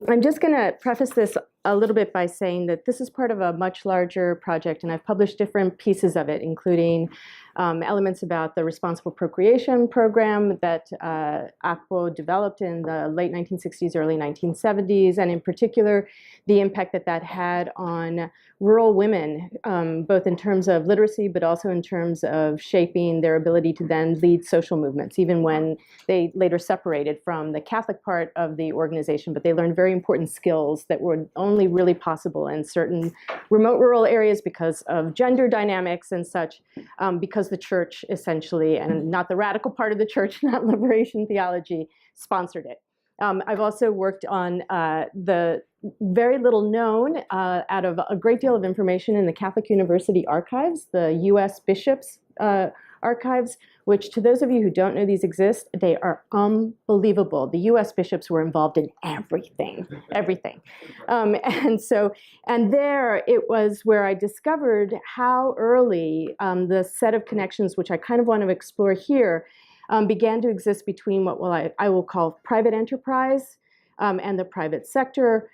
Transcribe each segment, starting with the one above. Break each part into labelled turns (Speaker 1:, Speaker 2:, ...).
Speaker 1: I'm just going to preface this a little bit by saying that this is part of a much larger project, and I've published different pieces of it, including elements about the responsible procreation program that ACPO developed in the late 1960s, early 1970s, and in particular, the impact that that had on rural women, both in terms of literacy, but also in terms of shaping their ability to then lead social movements, even when they later separated from the Catholic part of the organization, but they learned very important skills that were only really possible in certain remote rural areas because of gender dynamics and such, because the church essentially, and not the radical part of the church, not liberation theology, sponsored it. I've also worked on the very little known out of a great deal of information in the Catholic University archives, the U.S. Bishops archives, which to those of you who don't know these exist, they are unbelievable. The U.S. bishops were involved in everything. And there it was where I discovered how early the set of connections, which I kind of want to explore here, began to exist between what I will call private enterprise and the private sector,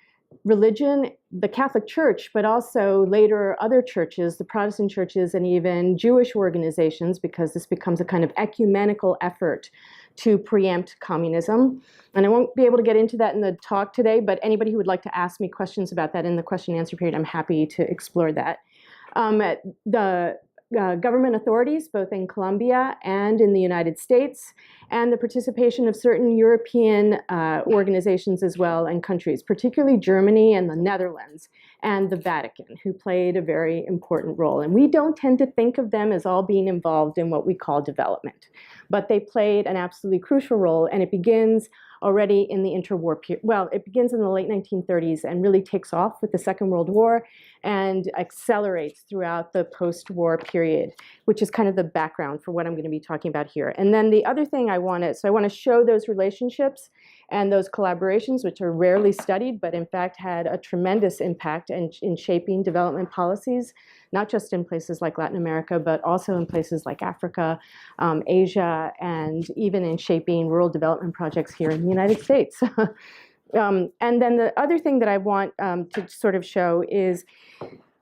Speaker 1: religion, the Catholic Church, but also later other churches, the Protestant churches, and even Jewish organizations, because this becomes a kind of ecumenical effort to preempt communism. And I won't be able to get into that in the talk today, but anybody who would like to ask me questions about that in the question and answer period, I'm happy to explore that. The government authorities, both in Colombia and in the United States, and the participation of certain European organizations as well and countries, particularly Germany and the Netherlands and the Vatican, who played a very important role. And we don't tend to think of them as all being involved in what we call development, but they played an absolutely crucial role, and it begins already in the interwar period. Well, it begins in the late 1930s and really takes off with the Second World War and accelerates throughout the post-war period, which is kind of the background for what I'm going to be talking about here. And then the other thing I want to show those relationships and those collaborations, which are rarely studied, but in fact had a tremendous impact in shaping development policies, not just in places like Latin America, but also in places like Africa, Asia, and even in shaping rural development projects here in the United States. And then the other thing that I want to sort of show is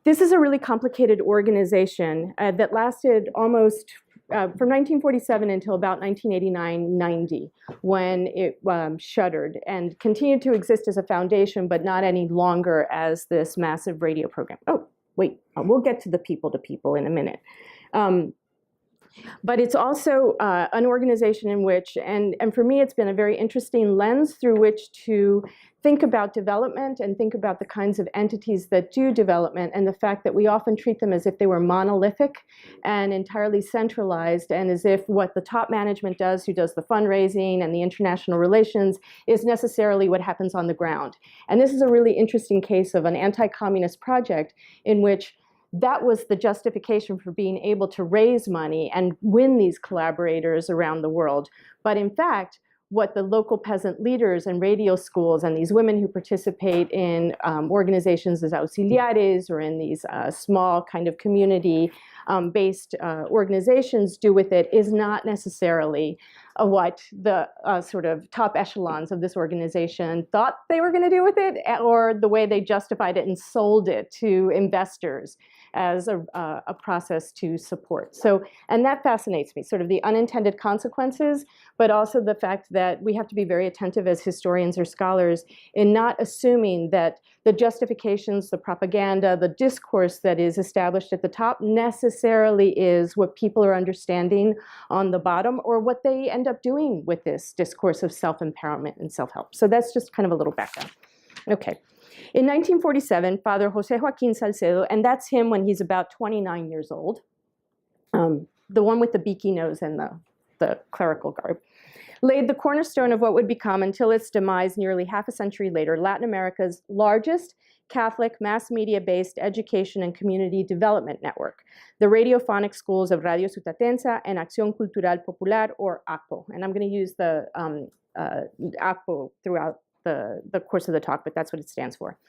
Speaker 1: this is a really complicated organization that lasted almost from 1947 until about 1989-90, when it shuttered and continued to exist as a foundation, but not any longer as this massive radio program. Oh, wait, we'll get to the people in a minute. But it's also an organization in which, and for me, it's been a very interesting lens through which to think about development and think about the kinds of entities that do development, and the fact that we often treat them as if they were monolithic and entirely centralized, and as if what the top management does, who does the fundraising and the international relations, is necessarily what happens on the ground. And this is a really interesting case of an anti-communist project in which that was the justification for being able to raise money and win these collaborators around the world. But in fact, what the local peasant leaders and radio schools and these women who participate in organizations as auxiliares or in these small kind of community-based organizations do with it is not necessarily what the sort of top echelons of this organization thought they were going to do with it, or the way they justified it and sold it to investors as a process to support. So, and that fascinates me, sort of the unintended consequences, but also the fact that we have to be very attentive as historians or scholars in not assuming that the justifications, the propaganda, the discourse that is established at the top necessarily is what people are understanding on the bottom, or what they end up doing with this discourse of self-empowerment and self-help. So that's just kind of a little background. Okay. In 1947, Father Jose Joaquin Salcedo, and that's him when he's about 29 years old, the one with the beaky nose and the clerical garb, laid the cornerstone of what would become, until its demise nearly half a century later, Latin America's largest Catholic mass media-based education and community development network, the radiophonic schools of Radio Sutatenza and Acción Cultural Popular, or ACPO. And I'm going to use the ACPO throughout the course of the talk, but that's what it stands for.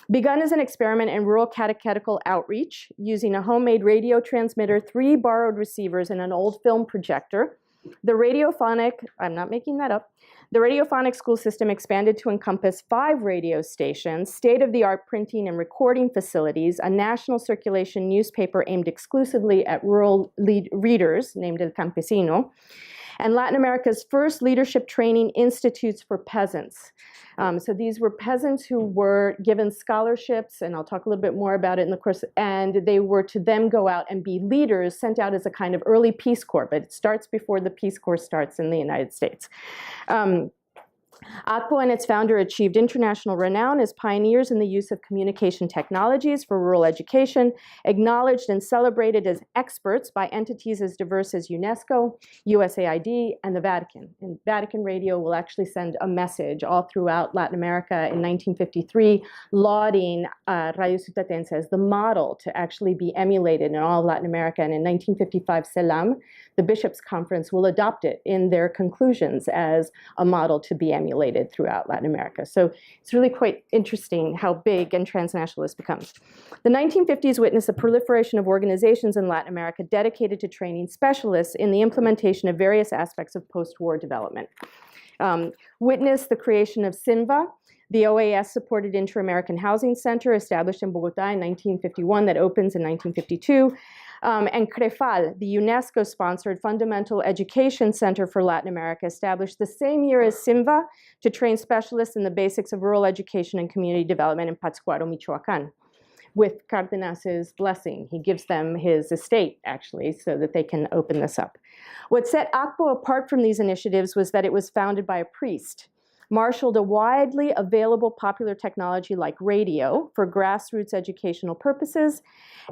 Speaker 1: Begun as an experiment in rural catechetical outreach using a homemade radio transmitter, 3 borrowed receivers, and an old film projector, The radiophonic, I'm not making that up, the radiophonic school system expanded to encompass 5 radio stations, state-of-the-art printing and recording facilities, a national circulation newspaper aimed exclusively at rural readers, named El Campesino, and Latin America's first leadership training institutes for peasants. So these were peasants who were given scholarships, and I'll talk a little bit more about it in the course, and they were to then go out and be leaders, sent out as a kind of early Peace Corps, but it starts before the Peace Corps starts in the United States. ACPO and its founder achieved international renown as pioneers in the use of communication technologies for rural education, acknowledged and celebrated as experts by entities as diverse as UNESCO, USAID, and the Vatican. And Vatican Radio will actually send a message all throughout Latin America in 1953, lauding Radio Sutatenza as the model to actually be emulated in all of Latin America. And in 1955, CELAM, the Bishops' Conference, will adopt it in their conclusions as a model to be emulated throughout Latin America. So it's really quite interesting how big and transnational this becomes. The 1950s witnessed the proliferation of organizations in Latin America dedicated to training specialists in the implementation of various aspects of post-war development. Witnessed the creation of SINVA, the OAS-supported Inter-American Housing Center established in Bogotá in 1951 that opens in 1952, and CREFAL, the UNESCO-sponsored Fundamental Education Center for Latin America, established the same year as SINVA to train specialists in the basics of rural education and community development in Pátzcuaro, Michoacán, with Cárdenas's blessing. He gives them his estate, actually, so that they can open this up. What set ACPO apart from these initiatives was that it was founded by a priest, marshaled a widely available popular technology like radio for grassroots educational purposes,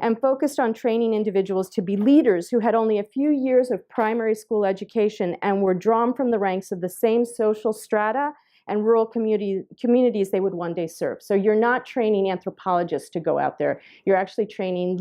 Speaker 1: and focused on training individuals to be leaders who had only a few years of primary school education and were drawn from the ranks of the same social strata and rural communities they would one day serve. So you're not training anthropologists to go out there. You're actually training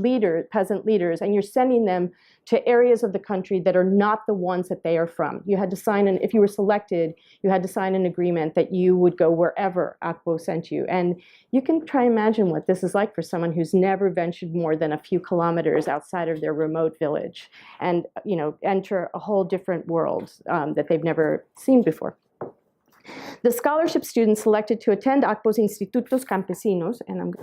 Speaker 1: peasant leaders, and you're sending them to areas of the country that are not the ones that they are from. You had to sign if you were selected, you had to sign an agreement that you would go wherever ACPO sent you. And you can try and imagine what this is like for someone who's never ventured more than a few kilometers outside of their remote village and, you know, enter a whole different world that they've never seen before. The scholarship students selected to attend ACPO's Institutos Campesinos, and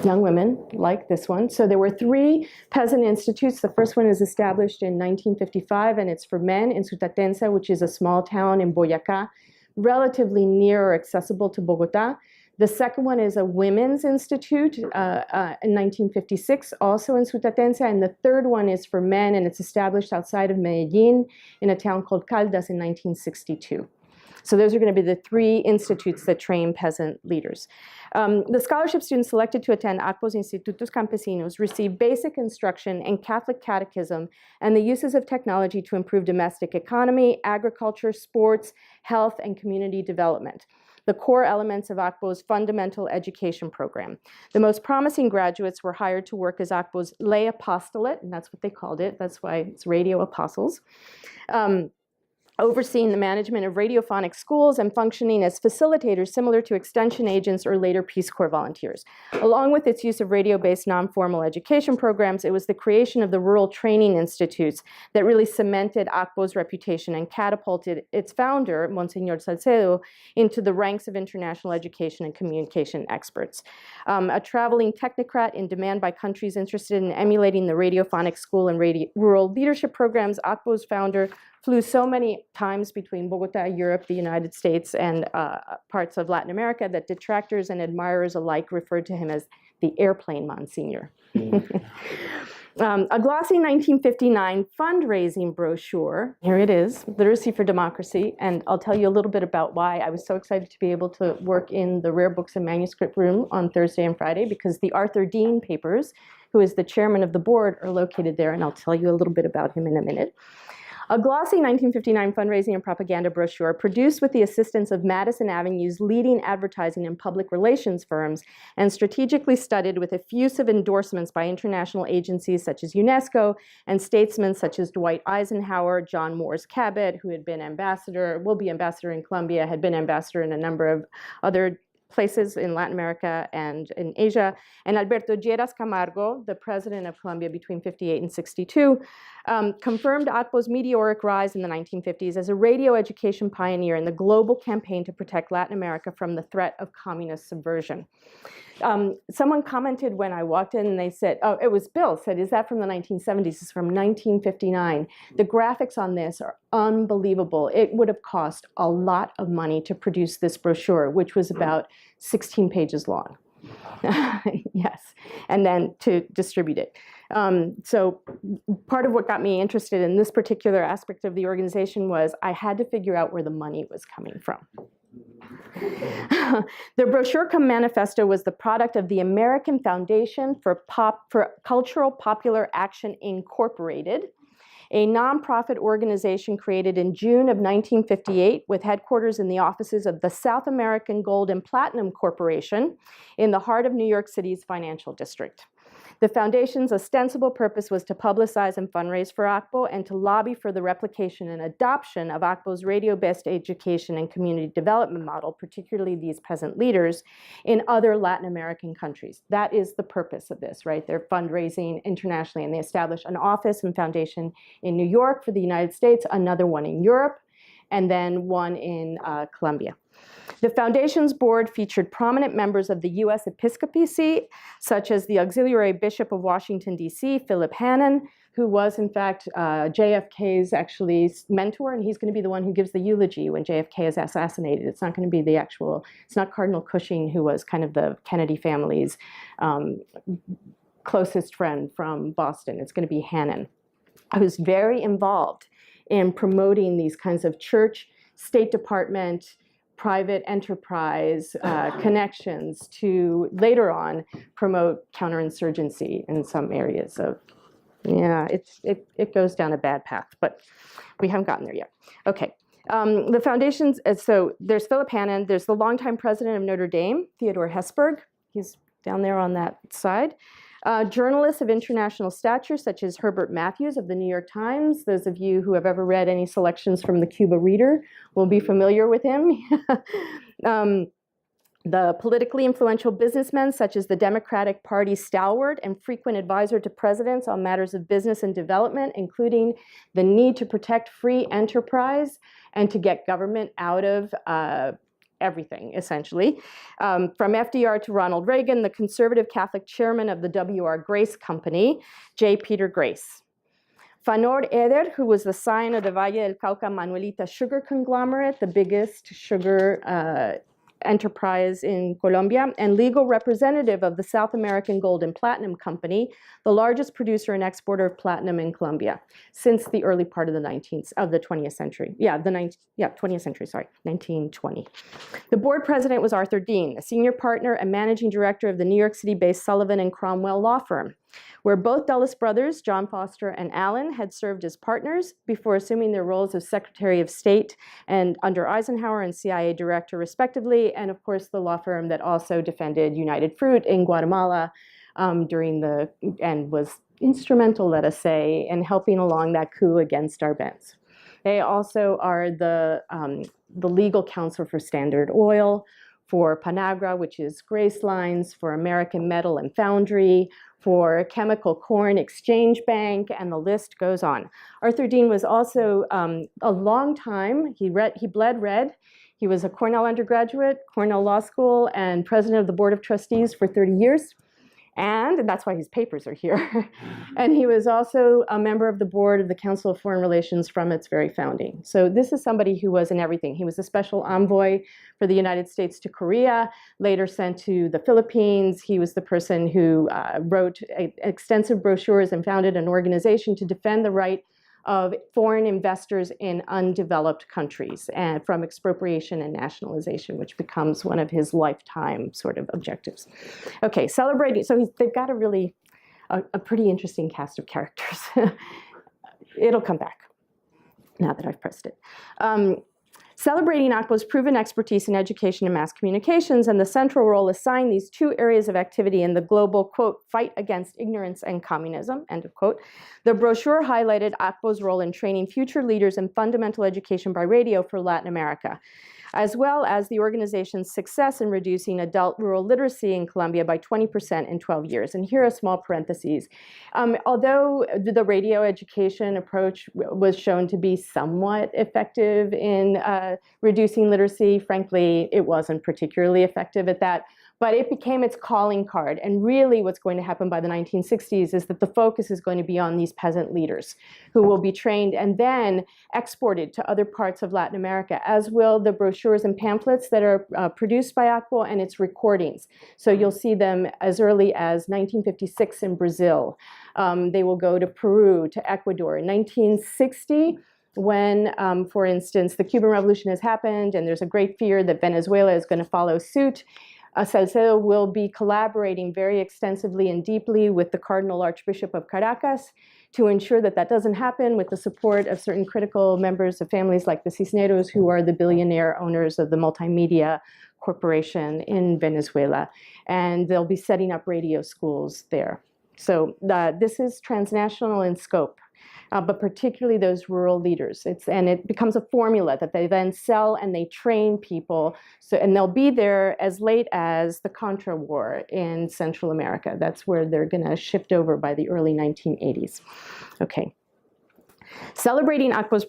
Speaker 1: young women like this one. So there were 3 peasant institutes. The first one is established in 1955, and it's for men in Sutatenza, which is a small town in Boyacá, relatively near or accessible to Bogotá. The second one is a women's institute in 1956, also in Sutatenza. And the third one is for men, and it's established outside of Medellin in a town called Caldas in 1962. So those are going to be the 3 institutes that train peasant leaders. The scholarship students selected to attend ACPO's Institutos Campesinos receive basic instruction in Catholic catechism and the uses of technology to improve domestic economy, agriculture, sports, health, and community development, the core elements of ACPO's fundamental education program. The most promising graduates were hired to work as ACPO's lay apostolate, and that's what they called it. That's why it's radio apostles. Overseeing the management of radiophonic schools and functioning as facilitators similar to extension agents or later Peace Corps volunteers. Along with its use of radio-based non-formal education programs, it was the creation of the rural training institutes that really cemented ACPO's reputation and catapulted its founder, Monsignor Salcedo, into the ranks of international education and communication experts. A traveling technocrat in demand by countries interested in emulating the radiophonic school and rural leadership programs, ACPO's founder flew so many times between Bogotá, Europe, the United States, and parts of Latin America that detractors and admirers alike referred to him as the airplane Monsignor. A glossy 1959 fundraising brochure, here it is, Literacy for Democracy, and I'll tell you a little bit about why I was so excited to be able to work in the Rare Books and Manuscript room on Thursday and Friday, because the Arthur Dean papers, who is the chairman of the board, are located there, and I'll tell you a little bit about him in a minute. A glossy 1959 fundraising and propaganda brochure produced with the assistance of Madison Avenue's leading advertising and public relations firms and strategically studied with effusive endorsements by international agencies such as UNESCO and statesmen such as Dwight Eisenhower, John Moores Cabot, who had been ambassador, will be ambassador in Colombia, had been ambassador in a number of other places in Latin America and in Asia, and Alberto Lleras Camargo, the president of Colombia between 58 and 62, confirmed Akpo's meteoric rise in the 1950s as a radio education pioneer in the global campaign to protect Latin America from the threat of communist subversion. Someone commented when I walked in and they said, oh, it was Bill, said, is that from the 1970s? It's from 1959. The graphics on this are unbelievable. It would have cost a lot of money to produce this brochure, which was about 16 pages long. Yes, and then to distribute it. So part of what got me interested in this particular aspect of the organization was I had to figure out where the money was coming from. The brochure cum manifesto was the product of the American Foundation for Cultural Popular Action Incorporated, a nonprofit organization created in June of 1958 with headquarters in the offices of the South American Gold and Platinum Corporation in the heart of New York City's financial district. The foundation's ostensible purpose was to publicize and fundraise for Akpo and to lobby for the replication and adoption of Akpo's radio-based education and community development model, particularly these peasant leaders, in other Latin American countries. That is the purpose of this, right? They're fundraising internationally, and they establish an office and foundation in New York for the United States, another one in Europe, and then one in Colombia. The foundation's board featured prominent members of the U.S. episcopacy, such as the Auxiliary Bishop of Washington, D.C., Philip Hannon, who was, in fact, JFK's actually mentor, and he's going to be the one who gives the eulogy when JFK is assassinated. It's not going to be the actual, it's not Cardinal Cushing, who was kind of the Kennedy family's closest friend from Boston. It's going to be Hannon, who's very involved in promoting these kinds of church, State Department, private enterprise connections to later on promote counterinsurgency in some areas of, yeah, it goes down a bad path, but we haven't gotten there yet. Okay, the foundations, so there's Philip Hannon, there's the longtime president of Notre Dame, Theodore Hesburgh, he's down there on that side. Journalists of international stature, such as Herbert Matthews of the New York Times. Those of you who have ever read any selections from the Cuba Reader will be familiar with him. The politically influential businessmen, such as the Democratic Party stalwart and frequent advisor to presidents on matters of business and development, including the need to protect free enterprise and to get government out of everything, essentially. From FDR to Ronald Reagan, the conservative Catholic chairman of the W.R. Grace Company, J. Peter Grace. Fanor Eder, who was the scion of the Valle del Cauca Manuelita sugar conglomerate, the biggest sugar enterprise in Colombia, and legal representative of the South American Gold and Platinum Company, the largest producer and exporter of platinum in Colombia since the early part of the 20th century. 20th century, sorry, 1920. The board president was Arthur Dean, a senior partner and managing director of the New York City-based Sullivan and Cromwell law firm, where both Dulles brothers, John Foster and Allen, had served as partners before assuming their roles as Secretary of State and under Eisenhower and CIA director, respectively, and of course the law firm that also defended United Fruit in Guatemala and was instrumental, let us say, in helping along that coup against Arbenz. They also are the legal counsel for Standard Oil, for Panagra, which is Grace Lines, for American Metal and Foundry, for Chemical Corn Exchange Bank, and the list goes on. Arthur Dean was also a long time, he bled red. He was a Cornell undergraduate, Cornell Law School, and president of the Board of Trustees for 30 years. And that's why his papers are here. And he was also a member of the board of the Council of Foreign Relations from its very founding. So this is somebody who was in everything. He was a special envoy for the United States to Korea, later sent to the Philippines. He was the person who wrote extensive brochures and founded an organization to defend the right of foreign investors in undeveloped countries and from expropriation and nationalization, which becomes one of his lifetime sort of objectives. Okay, celebrating, so they've got a pretty interesting cast of characters. It'll come back now that I've pressed it. Celebrating Akpo's proven expertise in education and mass communications and the central role assigned these two areas of activity in the global, quote, fight against ignorance and communism, end of quote, the brochure highlighted Akpo's role in training future leaders in fundamental education by radio for Latin America. as well as the organization's success in reducing adult rural literacy in Colombia by 20% in 12 years. And here are small parentheses. Although the radio education approach was shown to be somewhat effective in reducing literacy, frankly, it wasn't particularly effective at that. But it became its calling card. And really what's going to happen by the 1960s is that the focus is going to be on these peasant leaders who will be trained and then exported to other parts of Latin America, as will the brochures and pamphlets that are produced by ACPO and its recordings. So you'll see them as early as 1956 in Brazil. They will go to Peru, to Ecuador. In 1960, when, for instance, the Cuban Revolution has happened and there's a great fear that Venezuela is going to follow suit, Salcedo will be collaborating very extensively and deeply with the Cardinal Archbishop of Caracas to ensure that that doesn't happen, with the support of certain critical members of families like the Cisneros, who are the billionaire owners of the multimedia corporation in Venezuela. And they'll be setting up radio schools there. So this is transnational in scope. But particularly those rural leaders. And it becomes a formula that they then sell and they train people. And they'll be there as late as the Contra War in Central America. That's where they're going to shift over by the early 1980s. Okay. Celebrating Aquas,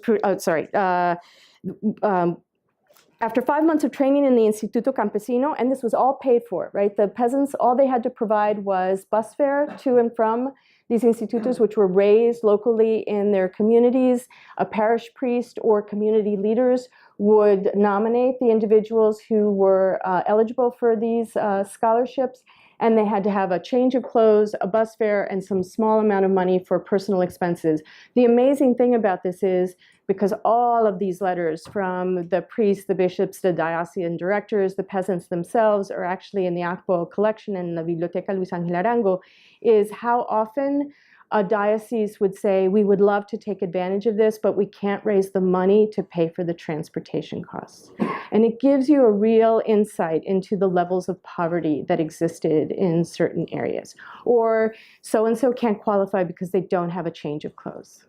Speaker 1: after 5 months of training in the Instituto Campesino, and this was all paid for, right? The peasants, all they had to provide was bus fare to and from these institutos, which were raised locally in their communities. A parish priest or community leaders would nominate the individuals who were eligible for these scholarships, and they had to have a change of clothes, a bus fare, and some small amount of money for personal expenses. The amazing thing about this is, because all of these letters from the priests, the bishops, the diocesan directors, the peasants themselves are actually in the ACPO collection in the Biblioteca Luis Ángel Arango, is how often a diocese would say, we would love to take advantage of this, but we can't raise the money to pay for the transportation costs. And it gives you a real insight into the levels of poverty that existed in certain areas. Or so-and-so can't qualify because they don't have a change of clothes.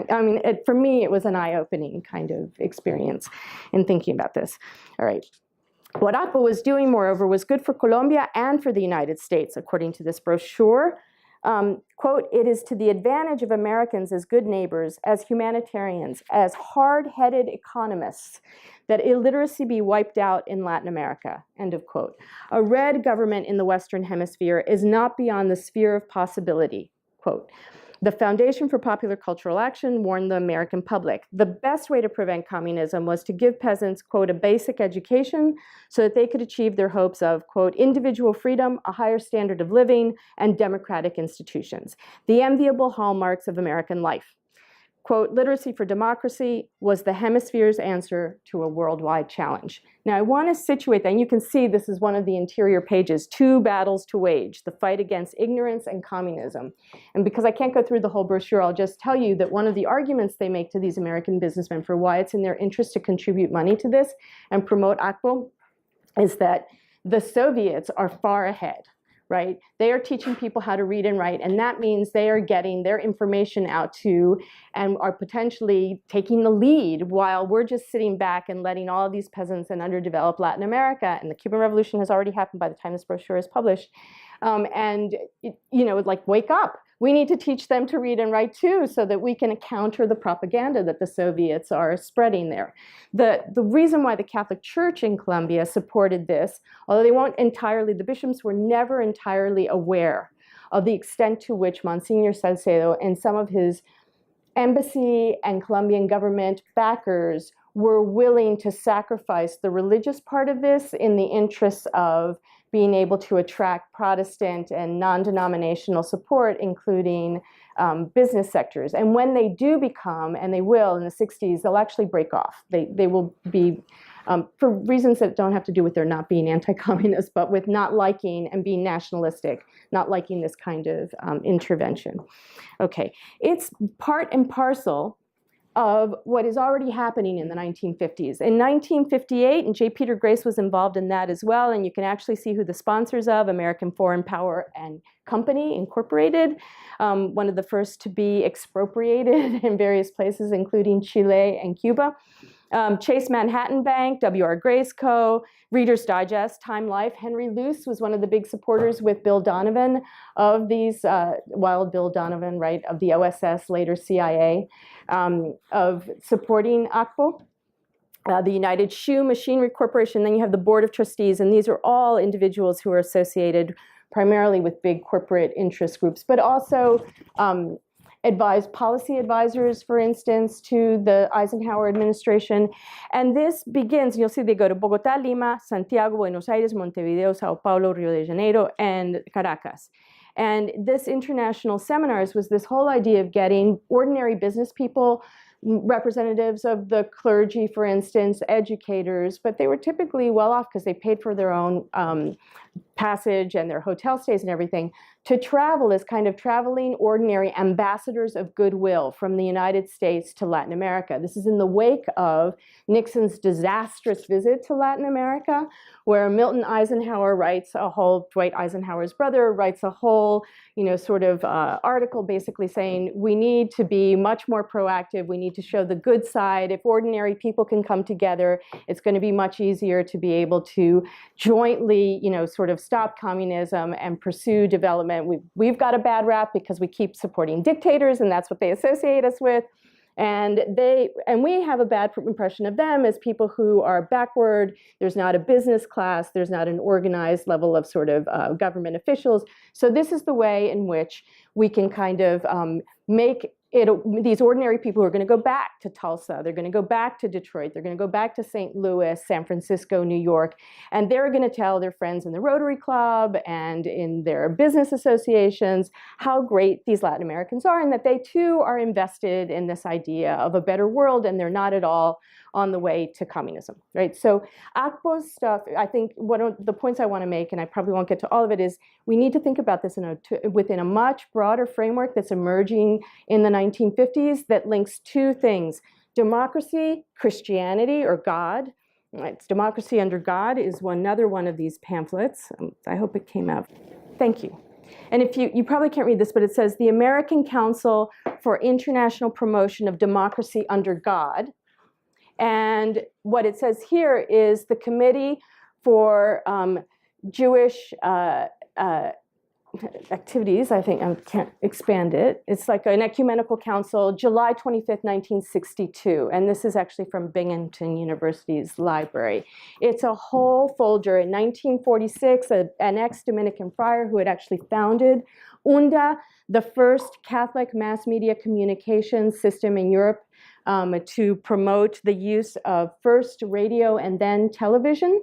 Speaker 1: I mean, for me, it was an eye-opening kind of experience in thinking about this. All right. What ACPO was doing, moreover, was good for Colombia and for the United States, according to this brochure. Quote, it is to the advantage of Americans as good neighbors, as humanitarians, as hard-headed economists, that illiteracy be wiped out in Latin America, end of quote. A red government in the Western Hemisphere is not beyond the sphere of possibility, quote. The Foundation for Popular Cultural Action warned the American public. The best way to prevent communism was to give peasants, quote, a basic education so that they could achieve their hopes of, quote, individual freedom, a higher standard of living, and democratic institutions, the enviable hallmarks of American life. Quote, literacy for democracy was the hemisphere's answer to a worldwide challenge. Now, I want to situate that, and you can see this is one of the interior pages, two battles to wage, the fight against ignorance and communism. And because I can't go through the whole brochure, I'll just tell you that one of the arguments they make to these American businessmen for why it's in their interest to contribute money to this and promote ACPO is that the Soviets are far ahead. Right? They are teaching people how to read and write, and that means they are getting their information out to and are potentially taking the lead while we're just sitting back and letting all of these peasants in underdeveloped Latin America, and the Cuban Revolution has already happened by the time this brochure is published, like, wake up. We need to teach them to read and write too, so that we can counter the propaganda that the Soviets are spreading there. The reason why the Catholic Church in Colombia supported this, although they weren't entirely, the bishops were never entirely aware of the extent to which Monsignor Salcedo and some of his embassy and Colombian government backers were willing to sacrifice the religious part of this in the interests of being able to attract Protestant and non-denominational support, including business sectors. And when they do become, and they will in the 60s, they'll actually break off. They will be, for reasons that don't have to do with their not being anti-communist, but with not liking and being nationalistic, not liking this kind of intervention. Okay, it's part and parcel of what is already happening in the 1950s. In 1958, and J. Peter Grace was involved in that as well, and you can actually see who the sponsors of, American Foreign Power and company incorporated, one of the first to be expropriated in various places, including Chile and Cuba. Chase Manhattan Bank, W.R. Grace Co., Reader's Digest, Time Life. Henry Luce was one of the big supporters with Bill Donovan of these, Wild Bill Donovan, right, of the OSS, later CIA, of supporting ACPO. The United Shoe Machinery Corporation, then you have the Board of Trustees, and these are all individuals who are associated primarily with big corporate interest groups, but also policy advisors, for instance, to the Eisenhower administration. And this begins, you'll see they go to Bogota, Lima, Santiago, Buenos Aires, Montevideo, Sao Paulo, Rio de Janeiro, and Caracas. And this international seminars was this whole idea of getting ordinary business people, representatives of the clergy, for instance, educators, but they were typically well off because they paid for their own passage and their hotel stays and everything, to travel as kind of traveling ordinary ambassadors of goodwill from the United States to Latin America. This is in the wake of Nixon's disastrous visit to Latin America, where Milton Eisenhower writes a whole, Dwight Eisenhower's brother writes a whole, sort of article basically saying we need to be much more proactive, we need to show the good side. If ordinary people can come together, it's going to be much easier to be able to jointly, sort of stop communism and pursue development. We've got a bad rap because we keep supporting dictators, and that's what they associate us with. And we have a bad impression of them as people who are backward. There's not a business class. There's not an organized level of sort of government officials. So this is the way in which we can kind of make these ordinary people who are going to go back to Tulsa, they're going to go back to Detroit, they're going to go back to St. Louis, San Francisco, New York, and they're going to tell their friends in the Rotary Club and in their business associations how great these Latin Americans are, and that they too are invested in this idea of a better world, and they're not at all on the way to communism, right? So ACPO's stuff, I think one of the points I want to make, and I probably won't get to all of it, is we need to think about this within a much broader framework that's emerging in the 1950s that links two things: democracy, Christianity, or God. It's Democracy Under God is another one of these pamphlets. I hope it came out. Thank you. And if you probably can't read this, but it says the American Council for International Promotion of Democracy Under God. And what it says here is the Committee for Jewish Activities. I think I can't expand it. It's like an ecumenical council, July 25th, 1962. And this is actually from Binghamton University's library. It's a whole folder. In 1946, an ex-Dominican friar who had actually founded UNDA, the first Catholic mass media communication system in Europe, to promote the use of first radio and then television,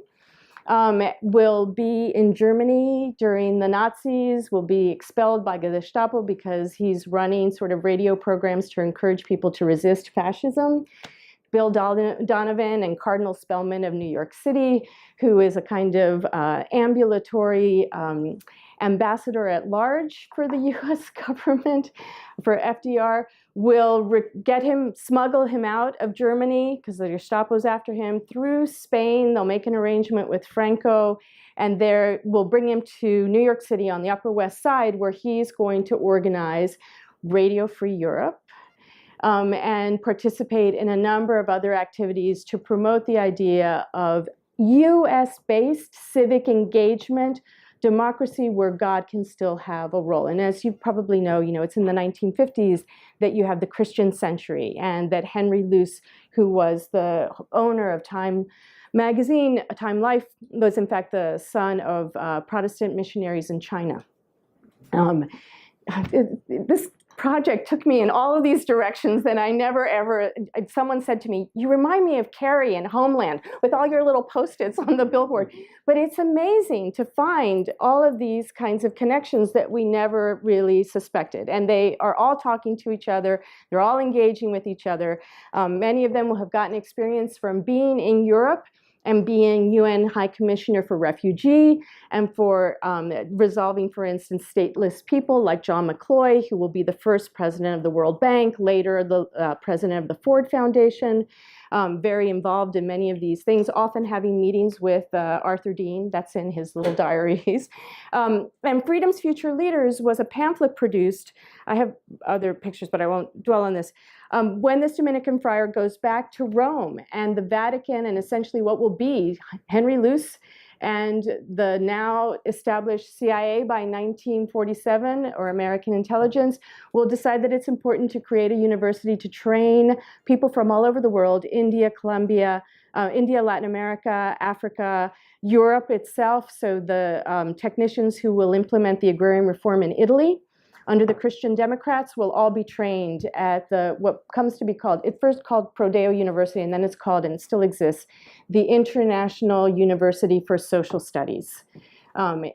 Speaker 1: will be in Germany during the Nazis, will be expelled by the Gestapo because he's running sort of radio programs to encourage people to resist fascism. Bill Donovan and Cardinal Spellman of New York City, who is a kind of ambulatory ambassador at large for the US government, for FDR, will smuggle him out of Germany because the Gestapo's after him, through Spain. They'll make an arrangement with Franco, and will bring him to New York City on the Upper West Side, where he's going to organize Radio Free Europe, and participate in a number of other activities to promote the idea of US-based civic engagement, democracy where God can still have a role. And as you probably know, it's in the 1950s that you have the Christian Century, and that Henry Luce, who was the owner of Time magazine, Time Life, was in fact the son of Protestant missionaries in China. This project took me in all of these directions that I never ever, someone said to me, you remind me of Carrie in Homeland with all your little Post-its on the billboard. But it's amazing to find all of these kinds of connections that we never really suspected. And they are all talking to each other. They're all engaging with each other. Many of them will have gotten experience from being in Europe and being UN High Commissioner for Refugee, and for resolving, for instance, stateless people like John McCloy, who will be the first president of the World Bank, later the president of the Ford Foundation. very involved in many of these things, often having meetings with Arthur Dean, that's in his little diaries. And Freedom's Future Leaders was a pamphlet produced. I have other pictures, but I won't dwell on this. When this Dominican friar goes back to Rome and the Vatican and essentially what will be Henry Luce and the now established CIA by 1947, or American intelligence, will decide that it's important to create a university to train people from all over the world, India, Colombia, India, Latin America, Africa, Europe itself, so the technicians who will implement the agrarian reform in Italy under the Christian Democrats will all be trained at what comes to be called, it first called Prodeo University, and then it's called, and it still exists, the International University for Social Studies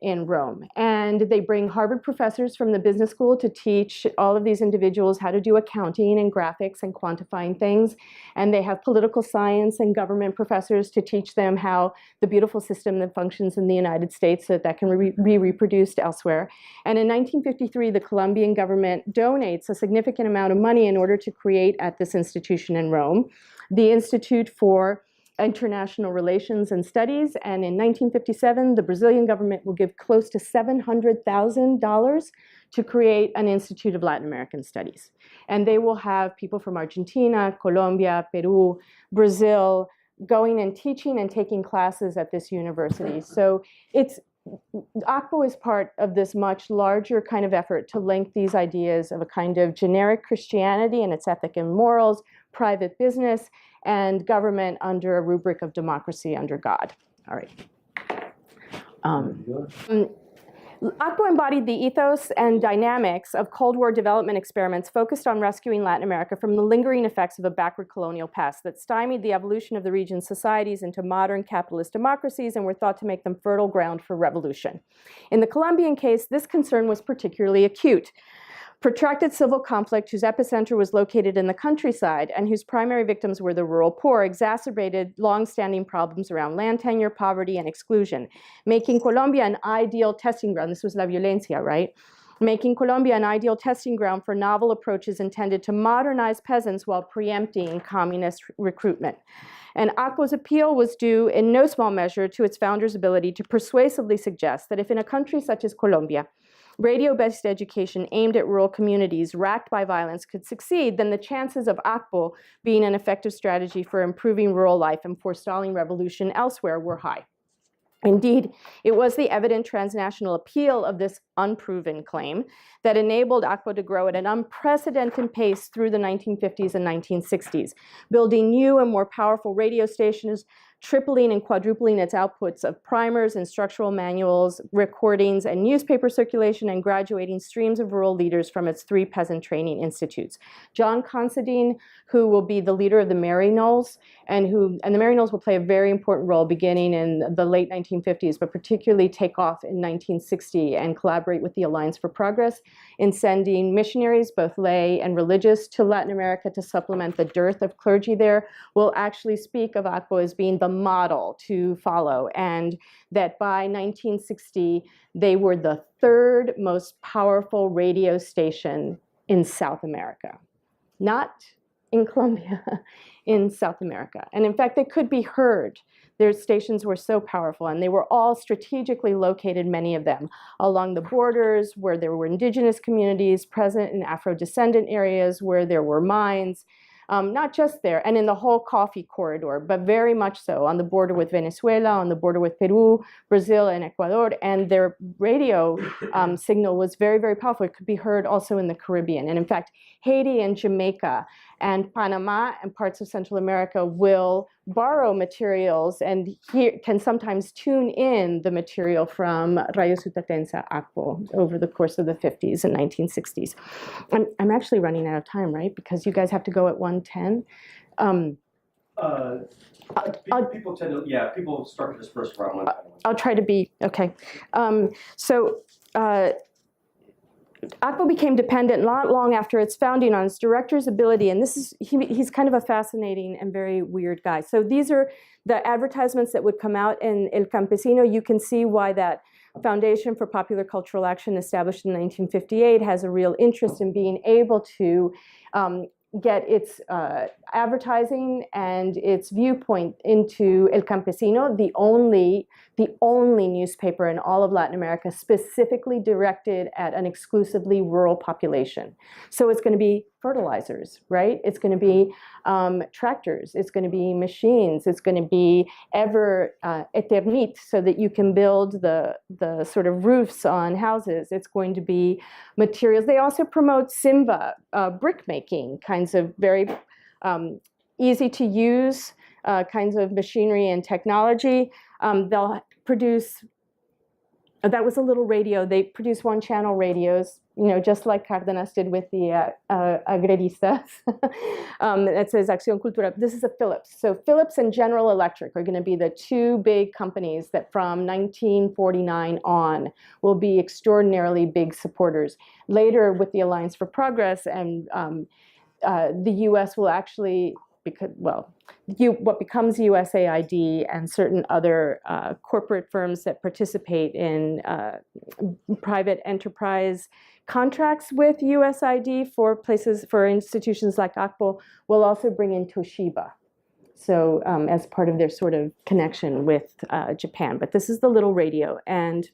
Speaker 1: in Rome. And they bring Harvard professors from the business school to teach all of these individuals how to do accounting and graphics and quantifying things. And they have political science and government professors to teach them how the beautiful system that functions in the United States so that can be reproduced elsewhere. And in 1953, the Colombian government donates a significant amount of money in order to create at this institution in Rome the Institute for International Relations and Studies, and in 1957, the Brazilian government will give close to $700,000 to create an Institute of Latin American Studies. And they will have people from Argentina, Colombia, Peru, Brazil, going and teaching and taking classes at this university. So ACPO is part of this much larger kind of effort to link these ideas of a kind of generic Christianity and its ethic and morals, private business, and government under a rubric of democracy under God. All right. ACPO embodied the ethos and dynamics of Cold War development experiments focused on rescuing Latin America from the lingering effects of a backward colonial past that stymied the evolution of the region's societies into modern capitalist democracies and were thought to make them fertile ground for revolution. In the Colombian case, this concern was particularly acute. Protracted civil conflict whose epicenter was located in the countryside and whose primary victims were the rural poor exacerbated long-standing problems around land tenure, poverty, and exclusion, making Colombia an ideal testing ground. This was La Violencia, right? Making Colombia an ideal testing ground for novel approaches intended to modernize peasants while preempting communist recruitment. And ACPO's appeal was due in no small measure to its founder's ability to persuasively suggest that if in a country such as Colombia, radio-based education aimed at rural communities racked by violence could succeed, then the chances of ACPO being an effective strategy for improving rural life and forestalling revolution elsewhere were high. Indeed, it was the evident transnational appeal of this unproven claim that enabled ACPO to grow at an unprecedented pace through the 1950s and 1960s, building new and more powerful radio stations, tripling and quadrupling its outputs of primers, instructional manuals, recordings, and newspaper circulation, and graduating streams of rural leaders from its 3 peasant training institutes. John Considine, who will be the leader of the Maryknolls, and the Maryknolls will play a very important role beginning in the late 1950s, but particularly take off in 1960 and collaborate with the Alliance for Progress in sending missionaries, both lay and religious, to Latin America to supplement the dearth of clergy there, will actually speak of ACPO as being the model to follow, and that by 1960 they were the 3rd most powerful radio station in South America. Not in Colombia, in South America. And in fact, they could be heard. Their stations were so powerful, and they were all strategically located, many of them, along the borders where there were indigenous communities present in Afro-descendant areas where there were mines, not just there, and in the whole coffee corridor, but very much so on the border with Venezuela, on the border with Peru, Brazil, and Ecuador. And their radio signal was very, very powerful. It could be heard also in the Caribbean. And in fact, Haiti and Jamaica and Panama and parts of Central America will borrow materials and can sometimes tune in the material from Radio Sutatenza ACPO over the course of the 50s and 1960s. I'm actually running out of time, right? Because you guys have to go at 1:10.
Speaker 2: People tend to, people start to disperse around 1:10.
Speaker 1: I'll try to be, okay. ACPO became dependent not long after its founding on its director's ability, and he's kind of a fascinating and very weird guy. So these are the advertisements that would come out in El Campesino. You can see why that Foundation for Popular Cultural Action, established in 1958, has a real interest in being able to get its advertising and its viewpoint into El Campesino, the only newspaper in all of Latin America specifically directed at an exclusively rural population. So it's going to be fertilizers, right? It's going to be tractors. It's going to be machines. It's going to be ever eternit, so that you can build the sort of roofs on houses. It's going to be materials. They also promote Simba, brick making, kinds of very easy to use kinds of machinery and technology. They'll produce, that was a little radio. They produce one-channel radios, just like Cárdenas did with the agreristas. That says Acción Cultura. This is a Philips. So Philips and General Electric are going to be the two big companies that from 1949 on will be extraordinarily big supporters. Later, with the Alliance for Progress, and the U.S. will actually, what becomes USAID and certain other corporate firms that participate in private enterprise contracts with USAID for institutions like ACPO will also bring in Toshiba. So as part of their sort of connection with Japan. But this is the little radio. And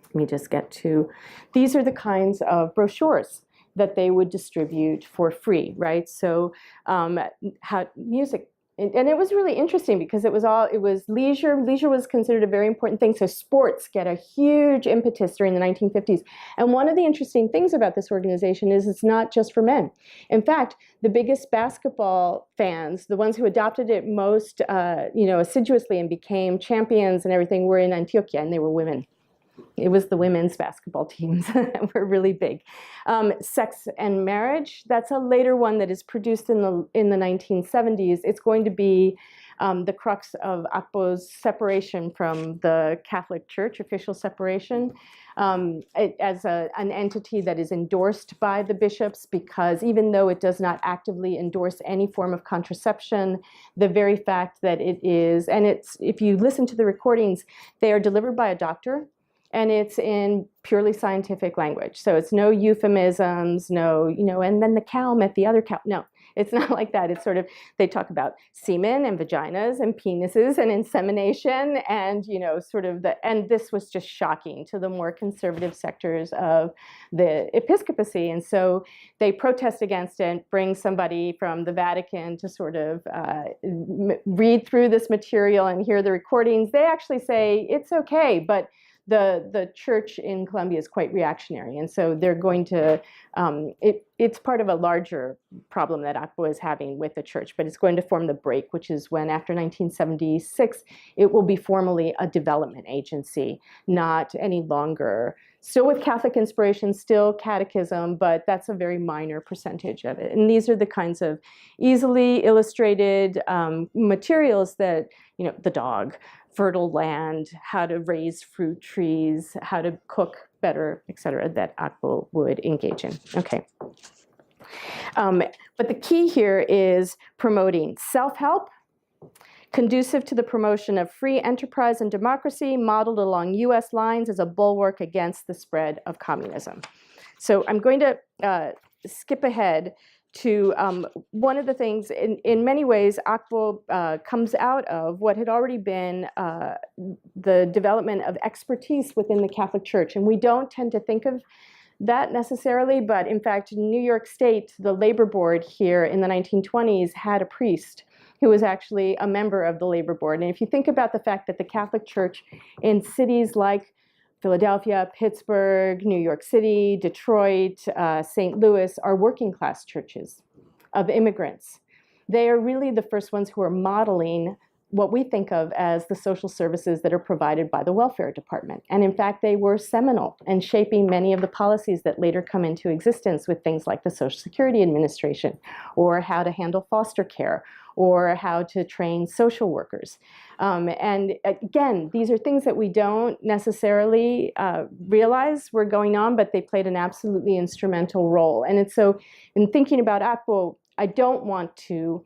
Speaker 1: let me just get to, these are the kinds of brochures that they would distribute for free, right? So how music, and it was really interesting because it was leisure. Leisure was considered a very important thing. So sports get a huge impetus during the 1950s. And one of the interesting things about this organization is it's not just for men. In fact, the biggest basketball fans, the ones who adopted it most assiduously and became champions and everything, were in Antioquia, and they were women. It was the women's basketball teams that were really big. Sex and Marriage, that's a later one that is produced in the 1970s. It's going to be the crux of ACPO's separation from the Catholic Church, official separation, as an entity that is endorsed by the bishops, because even though it does not actively endorse any form of contraception, the very fact that it is, and it's, if you listen to the recordings, they are delivered by a doctor. And it's in purely scientific language. So it's no euphemisms, and then the cow met the other cow. No, it's not like that. It's sort of, they talk about semen and vaginas and penises and insemination and, and this was just shocking to the more conservative sectors of the episcopacy. And so they protest against it, bring somebody from the Vatican to sort of read through this material and hear the recordings. They actually say it's okay, but the church in Colombia is quite reactionary, and so they're going to, it's part of a larger problem that ACPO is having with the church, but it's going to form the break, which is when after 1976, it will be formally a development agency, not any longer, still with Catholic inspiration, still catechism, but that's a very minor percentage of it. And these are the kinds of easily illustrated materials that, the dog, fertile land, how to raise fruit trees, how to cook better, et cetera, that ACPO would engage in. Okay. But the key here is promoting self-help, conducive to the promotion of free enterprise and democracy, modeled along US lines as a bulwark against the spread of communism. So I'm going to skip ahead to one of the things, in many ways, ACPO comes out of what had already been the development of expertise within the Catholic Church. And we don't tend to think of that necessarily, but in fact, in New York State, the labor board here in the 1920s had a priest who was actually a member of the labor board. And if you think about the fact that the Catholic Church in cities like Philadelphia, Pittsburgh, New York City, Detroit, St. Louis are working class churches of immigrants. They are really the first ones who are modeling what we think of as the social services that are provided by the welfare department. And in fact, they were seminal in shaping many of the policies that later come into existence with things like the Social Security Administration, or how to handle foster care, or how to train social workers. And again, these are things that we don't necessarily realize were going on, but they played an absolutely instrumental role. And so in thinking about ACPO, I don't want to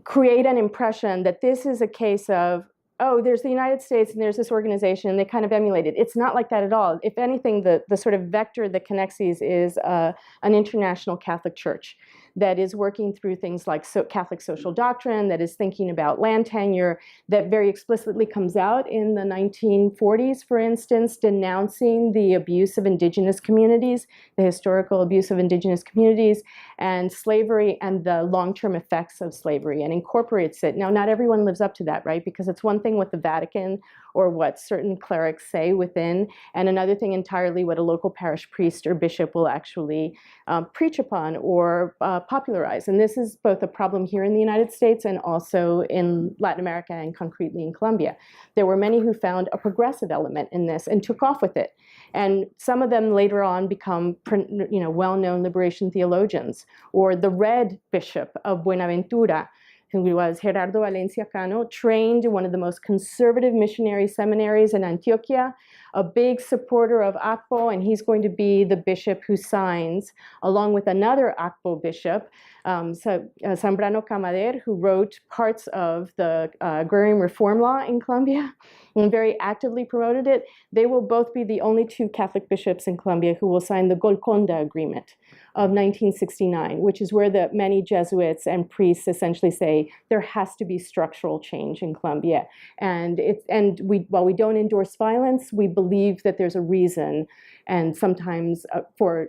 Speaker 1: create an impression that this is a case of oh, there's the United States and there's this organization, and they kind of emulate it. It's not like that at all. If anything, the sort of vector that connects these is an international Catholic Church that is working through things like Catholic social doctrine, that is thinking about land tenure, that very explicitly comes out in the 1940s, for instance, denouncing the abuse of indigenous communities, the historical abuse of indigenous communities, and slavery and the long-term effects of slavery, and incorporates it. Now, not everyone lives up to that, right? Because it's one thing what the Vatican or what certain clerics say within, and another thing entirely what a local parish priest or bishop will actually preach upon or popularize. And this is both a problem here in the United States and also in Latin America and concretely in Colombia. There were many who found a progressive element in this and took off with it. And some of them later on become well-known liberation theologians, or the Red Bishop of Buenaventura, who was Gerardo Valencia Cano, trained in one of the most conservative missionary seminaries in Antioquia, a big supporter of Akpo, and he's going to be the bishop who signs, along with another Akpo bishop, Zambrano Camader, who wrote parts of the agrarian reform law in Colombia and very actively promoted it. They will both be the only two Catholic bishops in Colombia who will sign the Golconda Agreement of 1969, which is where the many Jesuits and priests essentially say there has to be structural change in Colombia. And while we don't endorse violence, we believe that there's a reason, and sometimes for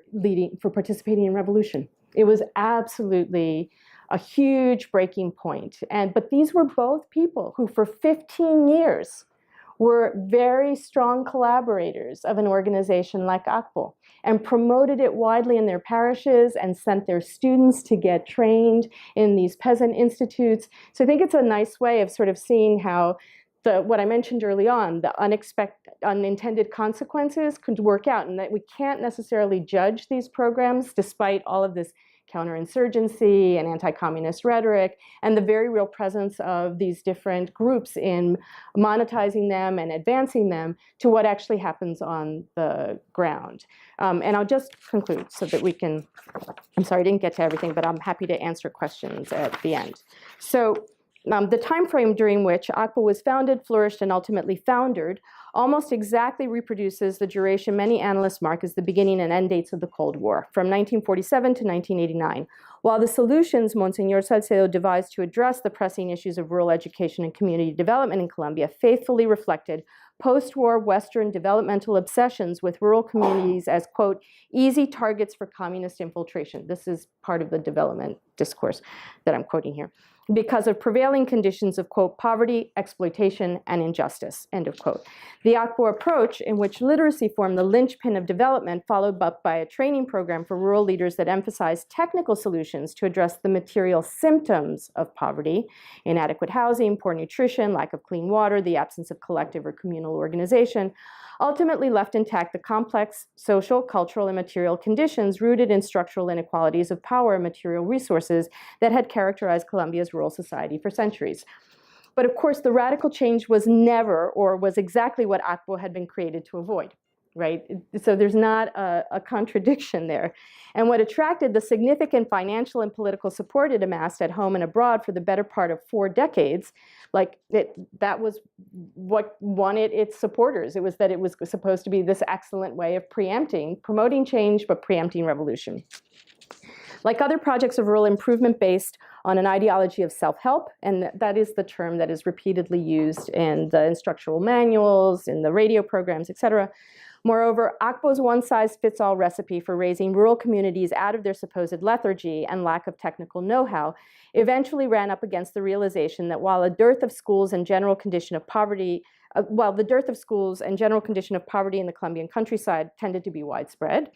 Speaker 1: participating in revolution. It was absolutely a huge breaking point. But these were both people who for 15 years were very strong collaborators of an organization like Akpo and promoted it widely in their parishes and sent their students to get trained in these peasant institutes. So I think it's a nice way of sort of seeing how what I mentioned early on, the unintended consequences could work out, and that we can't necessarily judge these programs despite all of this counterinsurgency and anti-communist rhetoric and the very real presence of these different groups in monetizing them and advancing them to what actually happens on the ground. And I'll just conclude so that we can, I'm sorry I didn't get to everything, but I'm happy to answer questions at the end. So the time frame during which Akpo was founded, flourished, and ultimately foundered almost exactly reproduces the duration many analysts mark as the beginning and end dates of the Cold War, from 1947 to 1989. While the solutions Monsignor Salcedo devised to address the pressing issues of rural education and community development in Colombia faithfully reflected post-war Western developmental obsessions with rural communities as, quote, easy targets for communist infiltration. This is part of the development discourse that I'm quoting here. Because of prevailing conditions of, quote, poverty, exploitation, and injustice, end of quote. The Akpo approach, in which literacy formed the linchpin of development, followed up by a training program for rural leaders that emphasized technical solutions to address the material symptoms of poverty, inadequate housing, poor nutrition, lack of clean water, the absence of collective or communal organization, ultimately left intact the complex social, cultural, and material conditions rooted in structural inequalities of power and material resources that had characterized Colombia's rural society for centuries. But of course, the radical change was never, or was exactly what Akpo had been created to avoid, right? So there's not a contradiction there. And what attracted the significant financial and political support it amassed at home and abroad for the better part of 4 decades, that was what won it its supporters. It was that it was supposed to be this excellent way of promoting change, but preempting revolution. Like other projects of rural improvement based on an ideology of self-help, and that is the term that is repeatedly used in the instructional manuals, in the radio programs, etc. Moreover, Akpo's one-size-fits-all recipe for raising rural communities out of their supposed lethargy and lack of technical know-how eventually ran up against the realization that while the dearth of schools and general condition of poverty in the Colombian countryside tended to be widespread,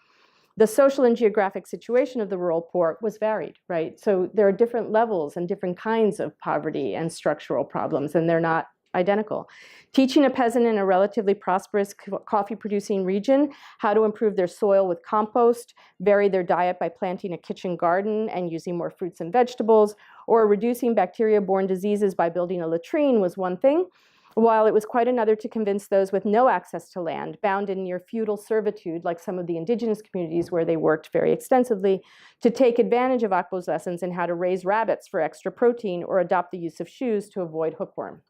Speaker 1: the social and geographic situation of the rural poor was varied, right? So there are different levels and different kinds of poverty and structural problems, and they're not identical. Teaching a peasant in a relatively prosperous coffee-producing region how to improve their soil with compost, vary their diet by planting a kitchen garden and using more fruits and vegetables, or reducing bacteria-borne diseases by building a latrine was one thing, while it was quite another to convince those with no access to land, bound in near feudal servitude, like some of the indigenous communities where they worked very extensively, to take advantage of Akpo's lessons in how to raise rabbits for extra protein or adopt the use of shoes to avoid hookworm.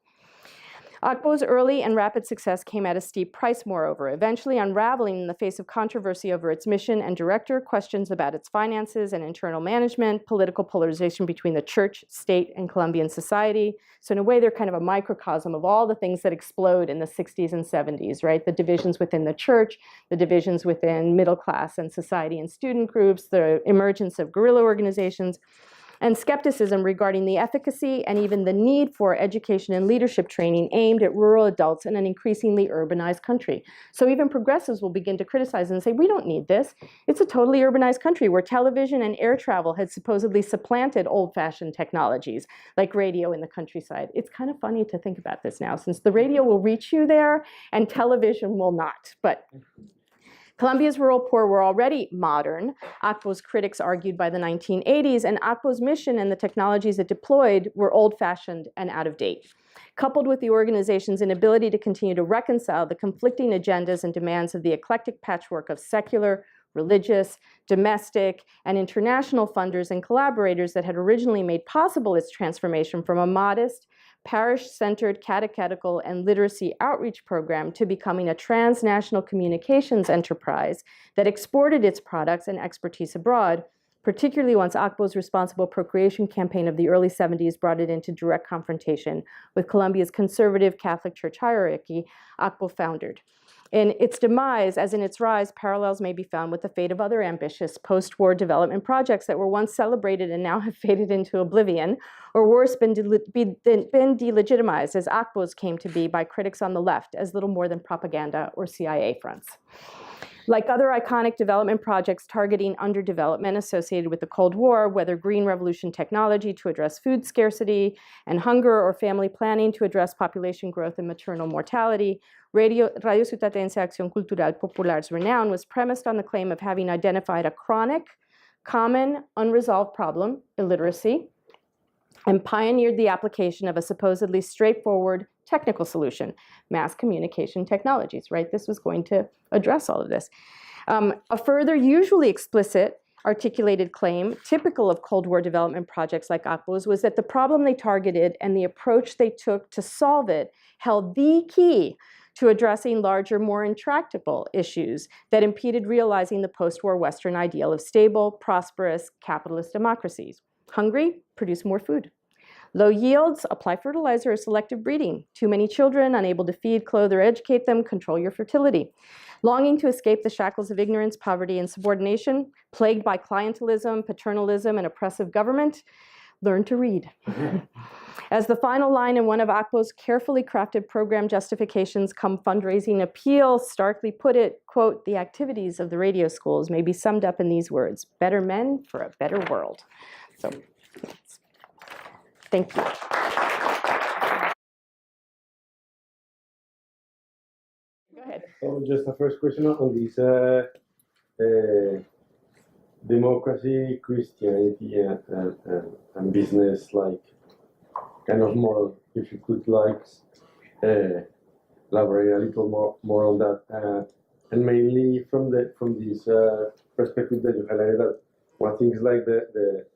Speaker 1: Akbo's early and rapid success came at a steep price, moreover, eventually unraveling in the face of controversy over its mission and director, questions about its finances and internal management, political polarization between the church, state, and Colombian society. So in a way, they're kind of a microcosm of all the things that explode in the 60s and 70s, right? The divisions within the church, the divisions within middle class and society and student groups, the emergence of guerrilla organizations, and skepticism regarding the efficacy and even the need for education and leadership training aimed at rural adults in an increasingly urbanized country. So even progressives will begin to criticize and say, we don't need this. It's a totally urbanized country where television and air travel had supposedly supplanted old-fashioned technologies like radio in the countryside. It's kind of funny to think about this now, since the radio will reach you there and television will not. But Colombia's rural poor were already modern, Akbo's critics argued by the 1980s, and Akbo's mission and the technologies it deployed were old-fashioned and out of date. Coupled with the organization's inability to continue to reconcile the conflicting agendas and demands of the eclectic patchwork of secular, religious, domestic, and international funders and collaborators that had originally made possible its transformation from a modest, parish-centered catechetical and literacy outreach program to becoming a transnational communications enterprise that exported its products and expertise abroad, particularly once Akbo's responsible procreation campaign of the early 70s brought it into direct confrontation with Colombia's conservative Catholic Church hierarchy, Akbo foundered. In its demise, as in its rise, parallels may be found with the fate of other ambitious post-war development projects that were once celebrated and now have faded into oblivion, or worse, been delegitimized, as Akbo's came to be by critics on the left, as little more than propaganda or CIA fronts. Like other iconic development projects targeting underdevelopment associated with the Cold War, whether Green Revolution technology to address food scarcity and hunger, or family planning to address population growth and maternal mortality, Radio Sutatenza Acción Cultural Popular's renown was premised on the claim of having identified a chronic, common, unresolved problem, illiteracy, and pioneered the application of a supposedly straightforward technical solution, mass communication technologies, right? This was going to address all of this. A further, usually explicit, articulated claim, typical of Cold War development projects like Akbo's, was that the problem they targeted and the approach they took to solve it held the key to addressing larger, more intractable issues that impeded realizing the post-war Western ideal of stable, prosperous, capitalist democracies. Hungry? Produce more food. Low yields? Apply fertilizer or selective breeding. Too many children? Unable to feed, clothe, or educate them? Control your fertility. Longing to escape the shackles of ignorance, poverty, and subordination? Plagued by clientelism, paternalism, and oppressive government? Learn to read. As the final line in one of Akbo's carefully crafted program justifications come fundraising appeal starkly put it, quote, the activities of the radio schools may be summed up in these words: better men for a better world. So, thank you. Go ahead.
Speaker 3: So just a first question on this democracy, Christianity, and business-like kind of model. If you could elaborate a little more on that, and mainly from this perspective that you highlighted, that one thing is like the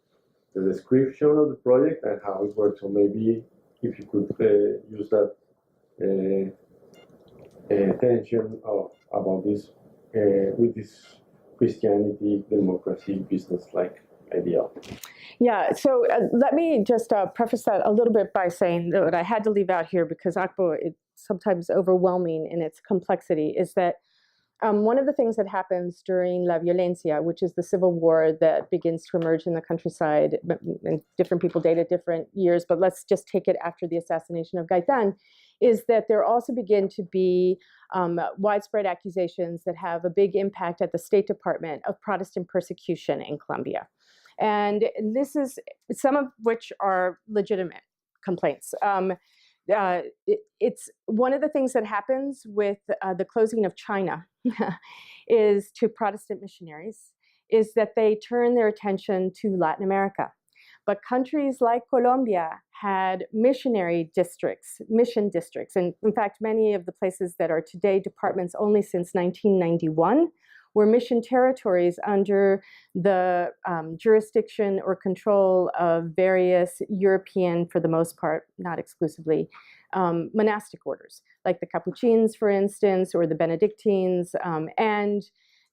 Speaker 3: description of the project and how it works. So maybe if you could use that tension about this with this Christianity, democracy, business-like ideal.
Speaker 1: Yeah, so let me just preface that a little bit by saying that what I had to leave out here, because Akbo, it's sometimes overwhelming in its complexity, is that one of the things that happens during La Violencia, which is the civil war that begins to emerge in the countryside, and different people date at different years, but let's just take it after the assassination of Gaitan, is that there also begin to be widespread accusations that have a big impact at the State Department of Protestant persecution in Colombia. And this is some of which are legitimate complaints. It's one of the things that happens with the closing of China is to Protestant missionaries is that they turn their attention to Latin America. But countries like Colombia had missionary districts, mission districts. And in fact, many of the places that are today departments only since 1991 were mission territories under the jurisdiction or control of various European, for the most part, not exclusively, monastic orders, like the Capuchins, for instance, or the Benedictines, and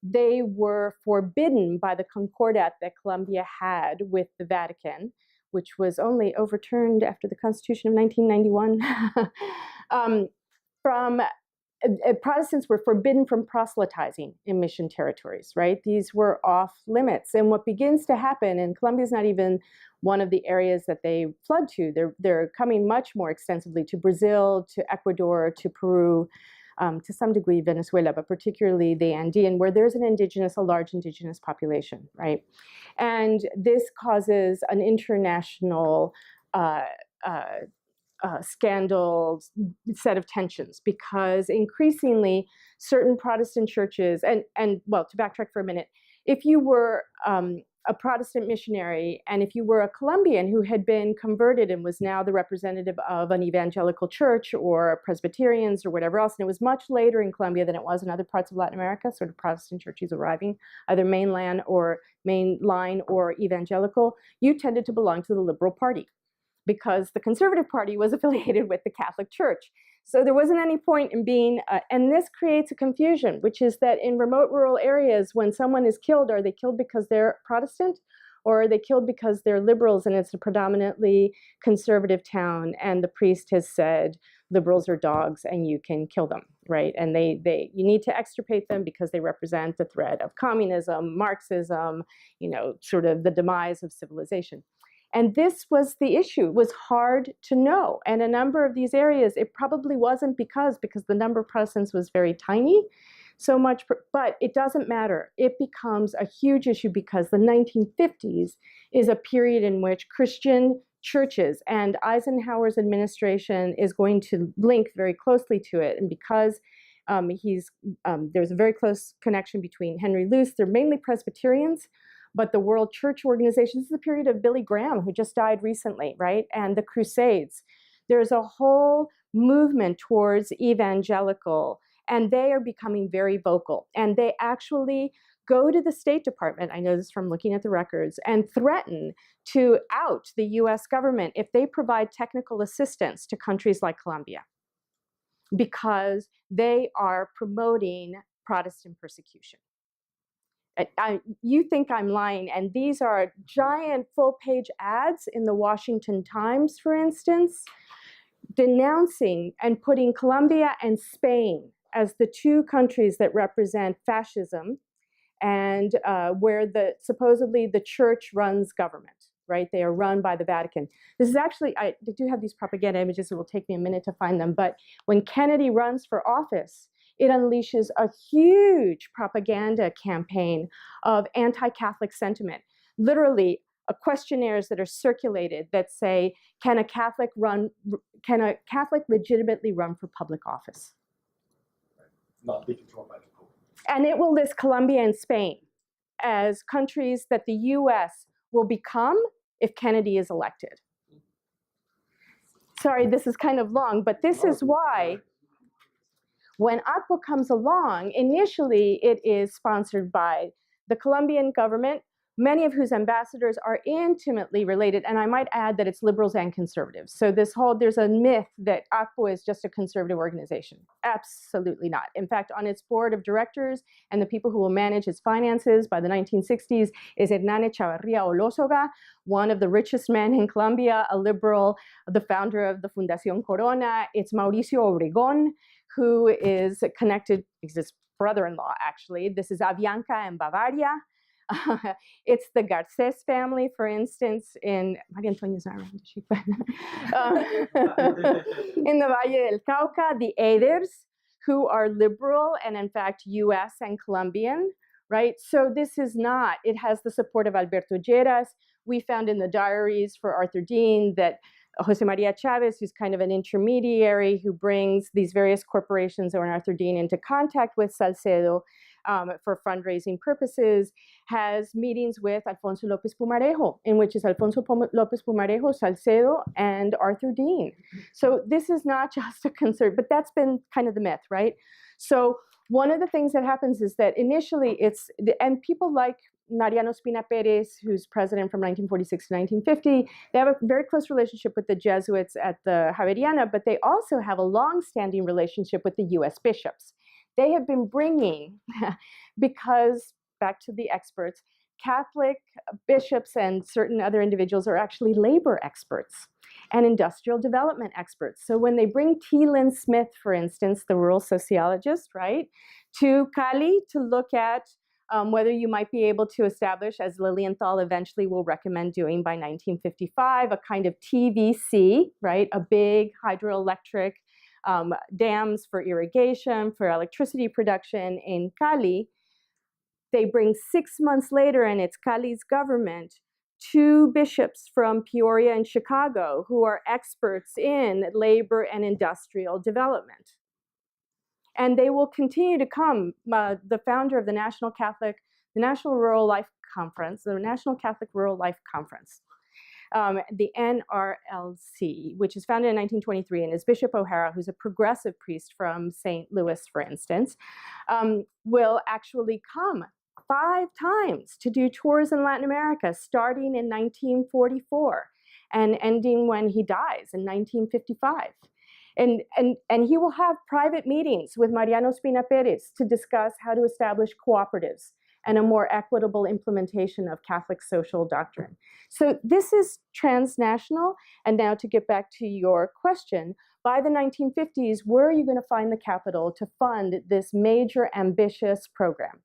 Speaker 1: they were forbidden by the Concordat that Colombia had with the Vatican, which was only overturned after the Constitution of 1991, Protestants were forbidden from proselytizing in mission territories, right? These were off limits. And what begins to happen, and Colombia is not even one of the areas that they flood to, they're coming much more extensively to Brazil, to Ecuador, to Peru, to some degree Venezuela, but particularly the Andean, where there's a large indigenous population, right? And this causes an international scandal set of tensions, because increasingly certain Protestant churches, and well, to backtrack for a minute, if you were a Protestant missionary, and if you were a Colombian who had been converted and was now the representative of an evangelical church or Presbyterians or whatever else, and it was much later in Colombia than it was in other parts of Latin America, sort of Protestant churches arriving, either mainline or evangelical, you tended to belong to the Liberal Party, because the Conservative Party was affiliated with the Catholic Church. So there wasn't any point in being, and this creates a confusion, which is that in remote rural areas, when someone is killed, are they killed because they're Protestant, or are they killed because they're liberals and it's a predominantly conservative town and the priest has said liberals are dogs and you can kill them, right? And you need to extirpate them because they represent the threat of communism, Marxism, sort of the demise of civilization. And this was the issue. It was hard to know. And a number of these areas, it probably wasn't because the number of Protestants was very tiny, so much, but it doesn't matter. It becomes a huge issue because the 1950s is a period in which Christian churches, and Eisenhower's administration is going to link very closely to it. And because there's a very close connection between Henry Luce, they're mainly Presbyterians, but the World Church Organization, this is the period of Billy Graham, who just died recently, right? And the Crusades. There's a whole movement towards evangelical, and they are becoming very vocal. And they actually go to the State Department, I know this from looking at the records, and threaten to out the US government if they provide technical assistance to countries like Colombia, because they are promoting Protestant persecution. You think I'm lying, and these are giant full-page ads in the Washington Times, for instance, denouncing and putting Colombia and Spain as the two countries that represent fascism and where supposedly the church runs government, right? They are run by the Vatican. This is actually, I do have these propaganda images, it will take me a minute to find them, but when Kennedy runs for office, it unleashes a huge propaganda campaign of anti-Catholic sentiment. Literally, questionnaires that are circulated that say, can a Catholic legitimately run for public office?
Speaker 2: Not be controlled by the Pope.
Speaker 1: And it will list Colombia and Spain as countries that the US will become if Kennedy is elected. Sorry, this is kind of long, but this is why when ACPO comes along, initially it is sponsored by the Colombian government, many of whose ambassadors are intimately related, and I might add that it's liberals and conservatives. So there's a myth that ACPO is just a conservative organization. Absolutely not. In fact, on its board of directors and the people who will manage its finances by the 1960s is Hernán Echavarría Olózoga, one of the richest men in Colombia, a liberal, the founder of the Fundación Corona. It's Mauricio Obregón, who is connected, he's his brother-in-law actually. This is Avianca and Bavaria. It's the Garcés family, for instance, in María Antonia's not around, is she? In the Valle del Cauca, the Eders, who are liberal and in fact US and Colombian, right? So this is not, it has the support of Alberto Lleras. We found in the diaries for Arthur Dean that Jose Maria Chavez, who's kind of an intermediary who brings these various corporations or Arthur Dean into contact with Salcedo for fundraising purposes, has meetings with Alfonso López Pumarejo, in which is Alfonso López Pumarejo, Salcedo, and Arthur Dean. So this is not just a concern, but that's been kind of the myth, right? So one of the things that happens is that initially and people like Mariano Spina Perez, who's president from 1946 to 1950, they have a very close relationship with the Jesuits at the Javeriana, but they also have a long-standing relationship with the US bishops. They have been bringing, because, back to the experts, Catholic bishops and certain other individuals are actually labor experts and industrial development experts. So when they bring T. Lynn Smith, for instance, the rural sociologist, right, to Cali to look at whether you might be able to establish, as Lilienthal eventually will recommend doing by 1955, a kind of TVC, right, a big hydroelectric dams for irrigation, for electricity production in Cali. They bring 6 months later, and it's Cali's government, 2 bishops from Peoria and Chicago who are experts in labor and industrial development. And they will continue to come. The founder of the National Rural Life Conference, the National Catholic Rural Life Conference, the NRLC, which is founded in 1923, and is Bishop O'Hara, who's a progressive priest from St. Louis, for instance, will actually come 5 times to do tours in Latin America, starting in 1944 and ending when he dies in 1955. And he will have private meetings with Mariano Spina Perez to discuss how to establish cooperatives and a more equitable implementation of Catholic social doctrine. So this is transnational. And now to get back to your question, by the 1950s, where are you going to find the capital to fund this major ambitious program?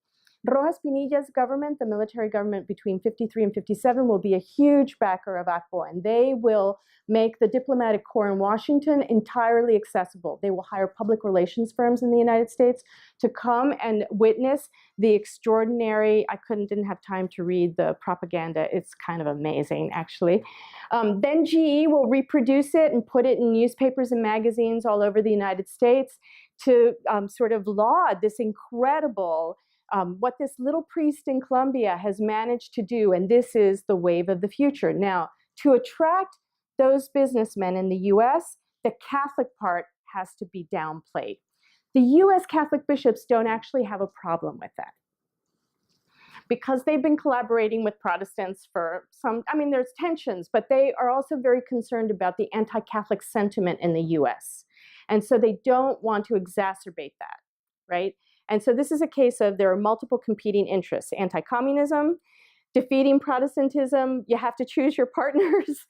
Speaker 1: Rojas Pinilla's government, the military government between 53 and 57, will be a huge backer of ACPO, and they will make the diplomatic corps in Washington entirely accessible. They will hire public relations firms in the United States to come and witness the extraordinary, didn't have time to read the propaganda. It's kind of amazing, actually. Then GE will reproduce it and put it in newspapers and magazines all over the United States to sort of laud this incredible what this little priest in Colombia has managed to do, and this is the wave of the future. Now, to attract those businessmen in the US, the Catholic part has to be downplayed. The US Catholic bishops don't actually have a problem with that, because they've been collaborating with Protestants for there's tensions, but they are also very concerned about the anti-Catholic sentiment in the US. And so they don't want to exacerbate that, right? And so this is a case of there are multiple competing interests: anti-communism, defeating Protestantism. You have to choose your partners.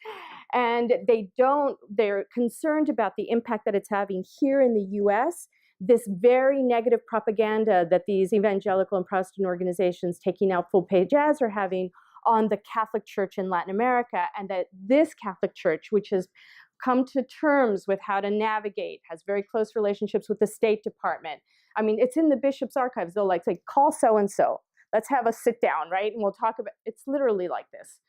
Speaker 1: And they're concerned about the impact that it's having here in the US, this very negative propaganda that these evangelical and Protestant organizations taking out full-page ads are having on the Catholic Church in Latin America, and that this Catholic Church, which has come to terms with how to navigate, has very close relationships with the State Department. It's in the bishop's archives. They'll say, call so-and-so. Let's have a sit down, right? And we'll talk about, it's literally like this.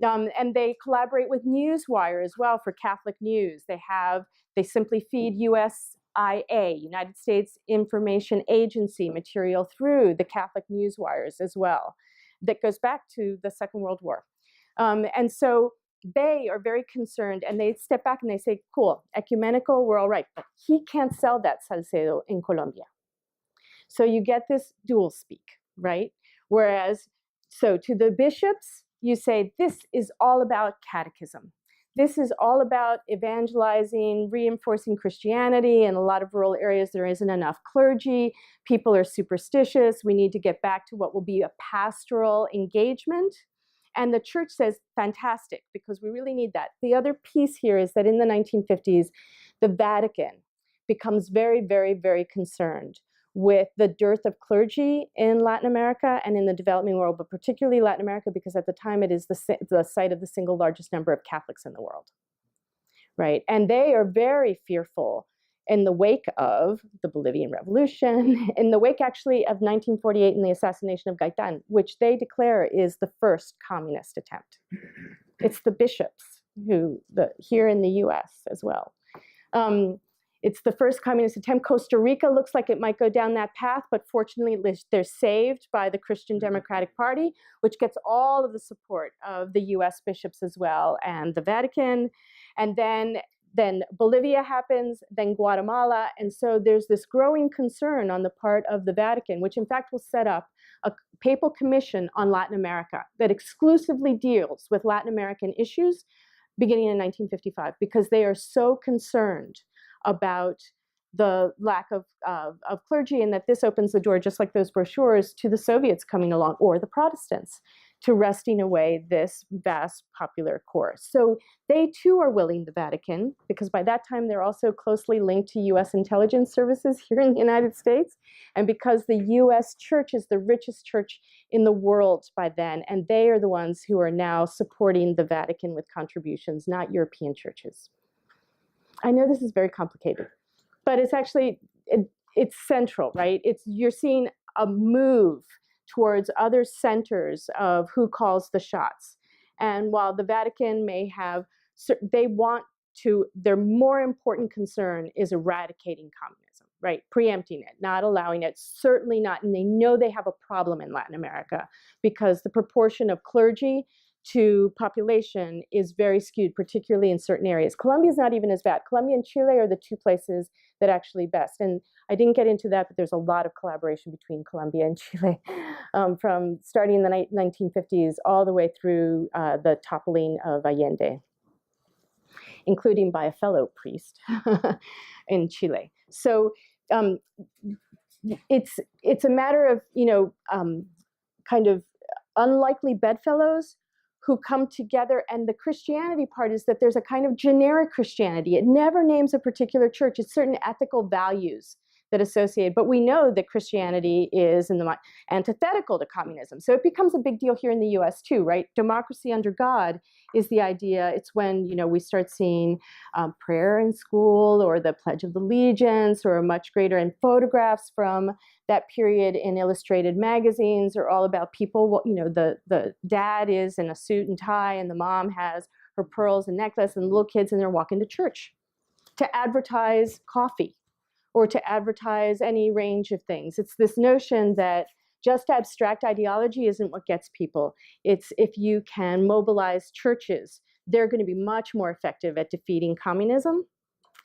Speaker 1: And they collaborate with Newswire as well for Catholic news. They simply feed USIA, United States Information Agency, material through the Catholic newswires as well. That goes back to the Second World War. And so they are very concerned, and they step back and they say, cool, ecumenical, we're all right, but he can't sell that Salcedo in Colombia. So you get this dual speak, right? Whereas, so to the bishops, you say, this is all about catechism. This is all about evangelizing, reinforcing Christianity. In a lot of rural areas, there isn't enough clergy. People are superstitious. We need to get back to what will be a pastoral engagement. And the church says, fantastic, because we really need that. The other piece here is that in the 1950s, the Vatican becomes very, very, very concerned with the dearth of clergy in Latin America and in the developing world, but particularly Latin America, because at the time it is the site of the single largest number of Catholics in the world, right? And they are very fearful in the wake of the Bolivian Revolution, in the wake actually of 1948 and the assassination of Gaitan, which they declare is the first communist attempt. It's the bishops here in the US as well. It's the first communist attempt. Costa Rica looks like it might go down that path, but fortunately they're saved by the Christian Democratic Party, which gets all of the support of the US bishops as well, and the Vatican. And then Bolivia happens, then Guatemala. And so there's this growing concern on the part of the Vatican, which in fact will set up a papal commission on Latin America that exclusively deals with Latin American issues beginning in 1955, because they are so concerned about the lack of clergy, and that this opens the door, just like those brochures, to the Soviets coming along, or the Protestants, to wresting away this vast popular core. So they too are willing, the Vatican, because by that time they're also closely linked to US intelligence services here in the United States, and because the US church is the richest church in the world by then, and they are the ones who are now supporting the Vatican with contributions, not European churches. I know this is very complicated, but it's actually, it's central, right? You're seeing a move towards other centers of who calls the shots. And while the Vatican may have, they want to, their more important concern is eradicating communism, right? Preempting it, not allowing it, certainly not. And they know they have a problem in Latin America because the proportion of clergy to population is very skewed, particularly in certain areas. Colombia is not even as bad. Colombia and Chile are the two places that actually best. And I didn't get into that, but there's a lot of collaboration between Colombia and Chile, from starting in the 1950s all the way through the toppling of Allende, including by a fellow priest in Chile. So it's a matter of, kind of unlikely bedfellows who come together, and the Christianity part is that there's a kind of generic Christianity. It never names a particular church. It's certain ethical values that associate, but we know that Christianity is antithetical to communism. So it becomes a big deal here in the US too, right? Democracy under God is the idea. It's when, we start seeing prayer in school, or the Pledge of Allegiance, or a much greater, and photographs from that period in illustrated magazines are all about people, the dad is in a suit and tie, and the mom has her pearls and necklace, and little kids, and they're walking to church to advertise coffee, or to advertise any range of things. It's this notion that just abstract ideology isn't what gets people. It's if you can mobilize churches, they're going to be much more effective at defeating communism.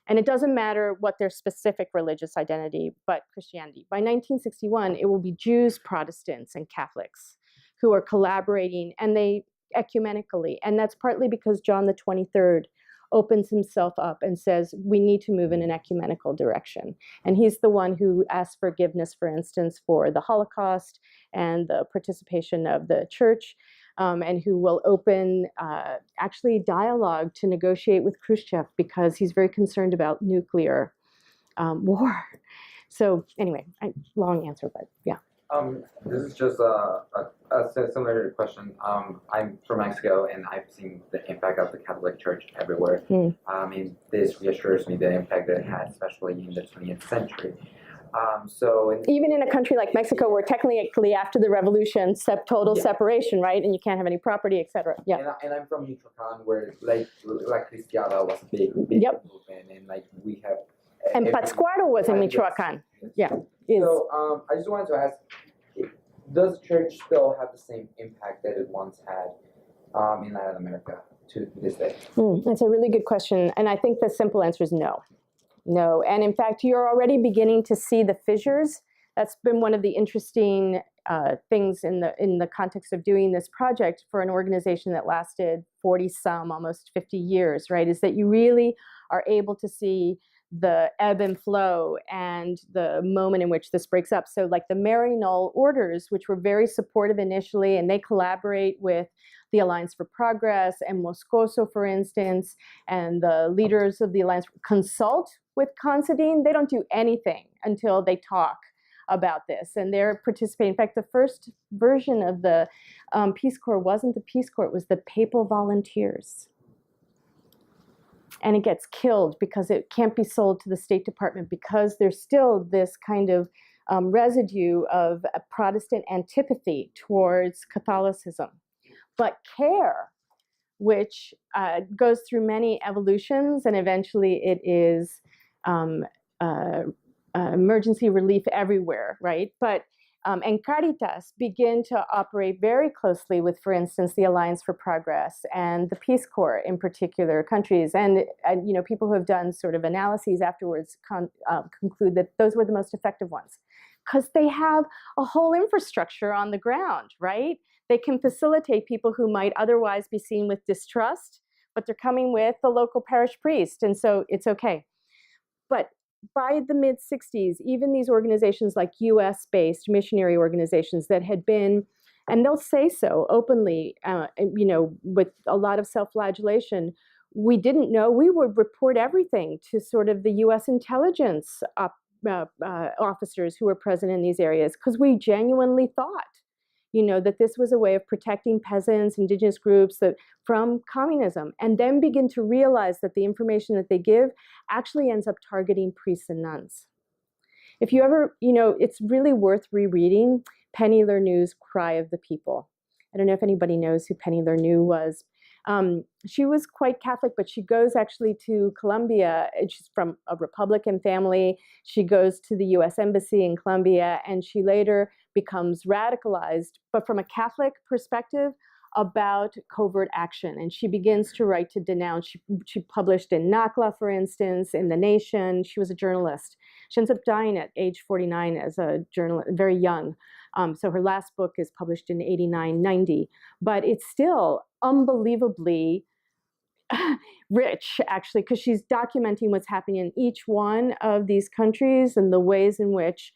Speaker 1: And it doesn't matter what their specific religious identity, but Christianity. By 1961, it will be Jews, Protestants, and Catholics who are collaborating, and they ecumenically. And that's partly because John the 23rd opens himself up and says, we need to move in an ecumenical direction. And he's the one who asks forgiveness, for instance, for the Holocaust and the participation of the church, and who will open actually dialogue to negotiate with Khrushchev, because he's very concerned about nuclear war. So anyway, long answer, but yeah.
Speaker 4: This is just a similar question. I'm from Mexico, and I've seen the impact of the Catholic Church everywhere. This reassures me the impact that it had, especially in the 20th century. Even
Speaker 1: in a country like Mexico, where technically after the revolution, total separation, right? And you can't have any property, etc. Yeah.
Speaker 4: And I'm from Michoacan, where like Cristiada was a big movement, and like we have.
Speaker 1: And Pátzcuaro was in Michoacan.
Speaker 4: Yes.
Speaker 1: Yeah.
Speaker 4: So I just wanted to ask, does church still have the same impact that it once had in Latin America to this day?
Speaker 1: That's a really good question. And I think the simple answer is no. No. And in fact, you're already beginning to see the fissures. That's been one of the interesting things in the context of doing this project for an organization that lasted 40-some, almost 50 years, right? Is that you really are able to see the ebb and flow and the moment in which this breaks up. So like the Maryknoll orders, which were very supportive initially, and they collaborate with the Alliance for Progress and Moscoso, for instance, and the leaders of the Alliance consult with Considine. They don't do anything until they talk about this, and they're participating. In fact, the first version of the Peace Corps wasn't the Peace Corps, it was the Papal Volunteers. And it gets killed because it can't be sold to the State Department, because there's still this kind of residue of a Protestant antipathy towards Catholicism. But CARE, which goes through many evolutions, and eventually it is emergency relief everywhere, right? But and Caritas begin to operate very closely with, for instance, the Alliance for Progress and the Peace Corps in particular countries. And people who have done sort of analyses afterwards conclude that those were the most effective ones, because they have a whole infrastructure on the ground, right? They can facilitate people who might otherwise be seen with distrust, but they're coming with the local parish priest, and so it's okay. But by the mid-60s, even these organizations like US-based missionary organizations that had been, and they'll say so openly, with a lot of self-flagellation, we didn't know. We would report everything to sort of the US intelligence officers who were present in these areas, because we genuinely thought, that this was a way of protecting peasants, indigenous groups from communism, and then begin to realize that the information that they give actually ends up targeting priests and nuns. If you ever, it's really worth rereading Penny Lernou's Cry of the People. I don't know if anybody knows who Penny Lernou was. She was quite Catholic, but she goes actually to Colombia. She's from a Republican family. She goes to the US Embassy in Colombia, and she later becomes radicalized, but from a Catholic perspective, about covert action. And she begins to write to denounce. She published in NACLA, for instance, in The Nation. She was a journalist. She ends up dying at age 49 as a journalist, very young. So her last book is published in 89, 90. But it's still unbelievably rich, actually, because she's documenting what's happening in each one of these countries and the ways in which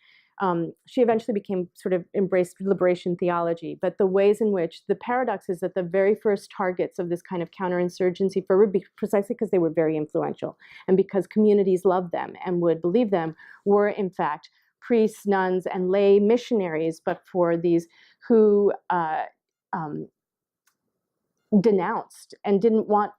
Speaker 1: she eventually became sort of embraced liberation theology, but the ways in which the paradox is that the very first targets of this kind of counterinsurgency were precisely because they were very influential and because communities loved them and would believe them were in fact priests, nuns, and lay missionaries, but for these who denounced and didn't want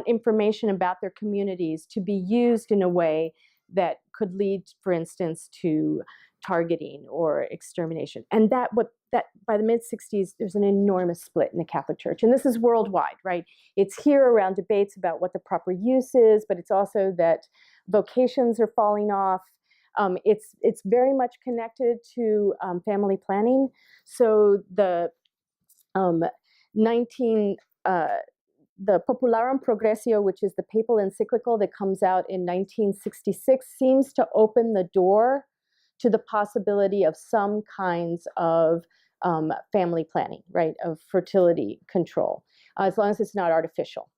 Speaker 1: information about their communities to be used in a way that could lead, for instance, to targeting or extermination. And that by the mid-60s, there's an enormous split in the Catholic Church. And this is worldwide, right? It's here around debates about what the proper use is, but it's also that vocations are falling off. It's very much connected to family planning. So the the Popularum Progressio, which is the papal encyclical that comes out in 1966, seems to open the door to the possibility of some kinds of family planning, right, of fertility control, as long as it's not artificial.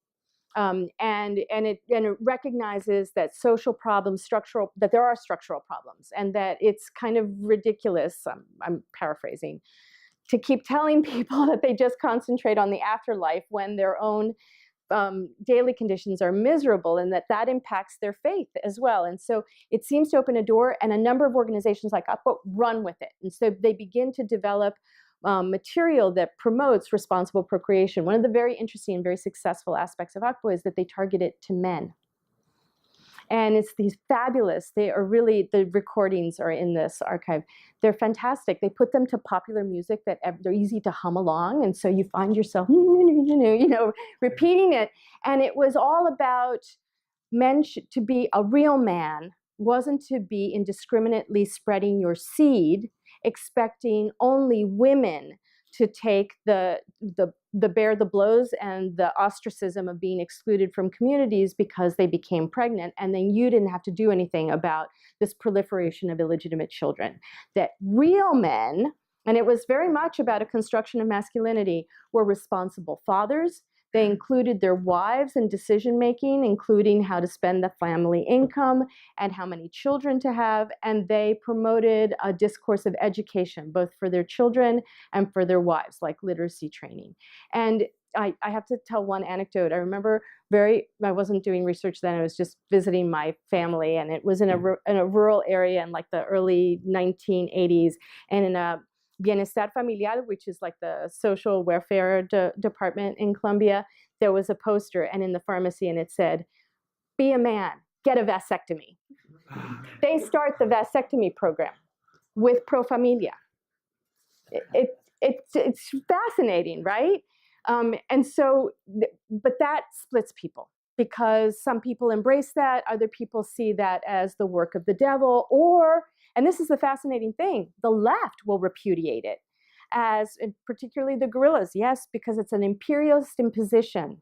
Speaker 1: And it recognizes that social problems, that there are structural problems, and that it's kind of ridiculous, I'm paraphrasing, to keep telling people that they just concentrate on the afterlife when their own daily conditions are miserable, and that impacts their faith as well. And so it seems to open a door, and a number of organizations like Aqua run with it. And so they begin to develop material that promotes responsible procreation. One of the very interesting and very successful aspects of Aqua is that they target it to men. And it's these fabulous, they are really, the recordings are in this archive. They're fantastic. They put them to popular music that they're easy to hum along. And so you find yourself, repeating it. And it was all about men to be a real man wasn't to be indiscriminately spreading your seed, expecting only women to take the bear the blows and the ostracism of being excluded from communities because they became pregnant, and then you didn't have to do anything about this proliferation of illegitimate children. That real men, and it was very much about a construction of masculinity, were responsible fathers. They included their wives in decision-making, including how to spend the family income and how many children to have, and they promoted a discourse of education, both for their children and for their wives, like literacy training. And I have to tell one anecdote. I remember I wasn't doing research then, I was just visiting my family, and it was in a rural area in like the early 1980s, and in a Bienestar Familiar, which is like the social welfare department in Colombia, there was a poster, and in the pharmacy, and it said, "Be a man, get a vasectomy." They start the vasectomy program with Pro Familia. It's fascinating, right? And so, but that splits people, because some people embrace that, other people see that as the work of the devil, and this is the fascinating thing, the left will repudiate it as, and particularly the guerrillas, yes, because it's an imperialist imposition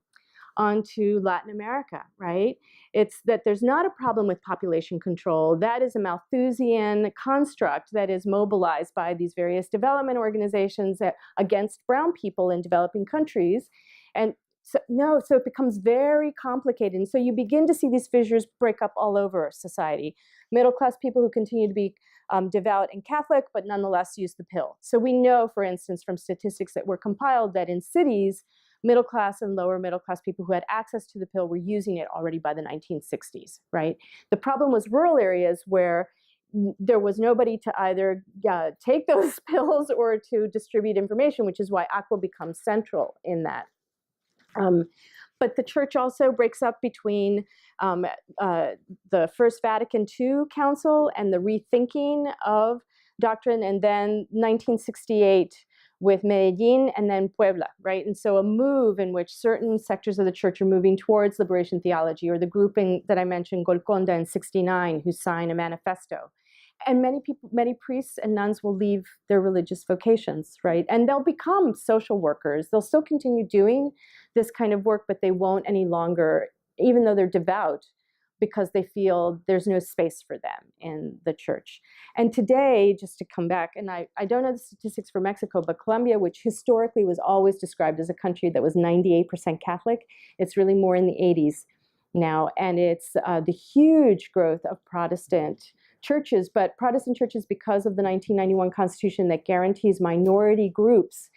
Speaker 1: onto Latin America, right? It's that there's not a problem with population control. That is a Malthusian construct that is mobilized by these various development organizations against brown people in developing countries. And so it becomes very complicated. And so you begin to see these fissures break up all over society. Middle-class people who continue to be devout and Catholic, but nonetheless use the pill. So we know, for instance, from statistics that were compiled that in cities, middle-class and lower middle-class people who had access to the pill were using it already by the 1960s, right? The problem was rural areas where there was nobody to either take those pills or to distribute information, which is why Aqua becomes central in that. But the church also breaks up between the First Vatican II Council and the rethinking of doctrine, and then 1968 with Medellin and then Puebla, right? And so a move in which certain sectors of the church are moving towards liberation theology, or the grouping that I mentioned, Golconda in '69, who sign a manifesto. And many priests and nuns will leave their religious vocations, right? And they'll become social workers. They'll still continue doing this kind of work, but they won't any longer, even though they're devout, because they feel there's no space for them in the church. And today, just to come back, and I don't know the statistics for Mexico, but Colombia, which historically was always described as a country that was 98% Catholic, it's really more in the 80s now. And it's the huge growth of Protestant churches, but Protestant churches, because of the 1991 Constitution that guarantees minority groups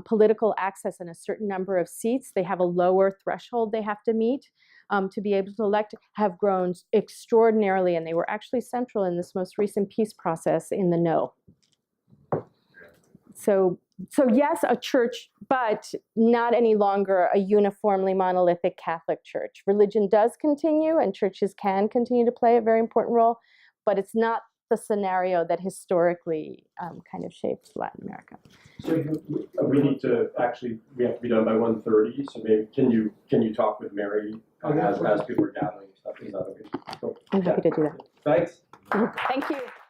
Speaker 1: political access and a certain number of seats, they have a lower threshold they have to meet to be able to elect, have grown extraordinarily, and they were actually central in this most recent peace process in the No. So yes, a church, but not any longer a uniformly monolithic Catholic church. Religion does continue, and churches can continue to play a very important role, but it's not the scenario that historically kind of shaped Latin America.
Speaker 2: So we have to be done by 1:30. So maybe can you talk with Mary as people are gathering and stuff? Is that okay? Cool.
Speaker 1: I'm happy to do that.
Speaker 2: Thanks.
Speaker 1: Thank you.